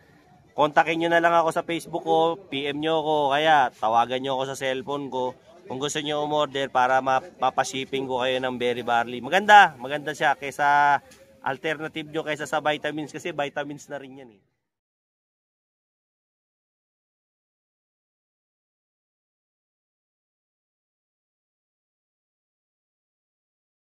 kontakin nyo na lang ako sa Facebook ko, PM nyo ako, kaya tawagan nyo ako sa cellphone ko. Kung gusto nyo umorder para mapashipping ko kayo ng berry barley. Maganda siya kaysa alternative nyo kaysa sa vitamins kasi vitamins na rin yan eh.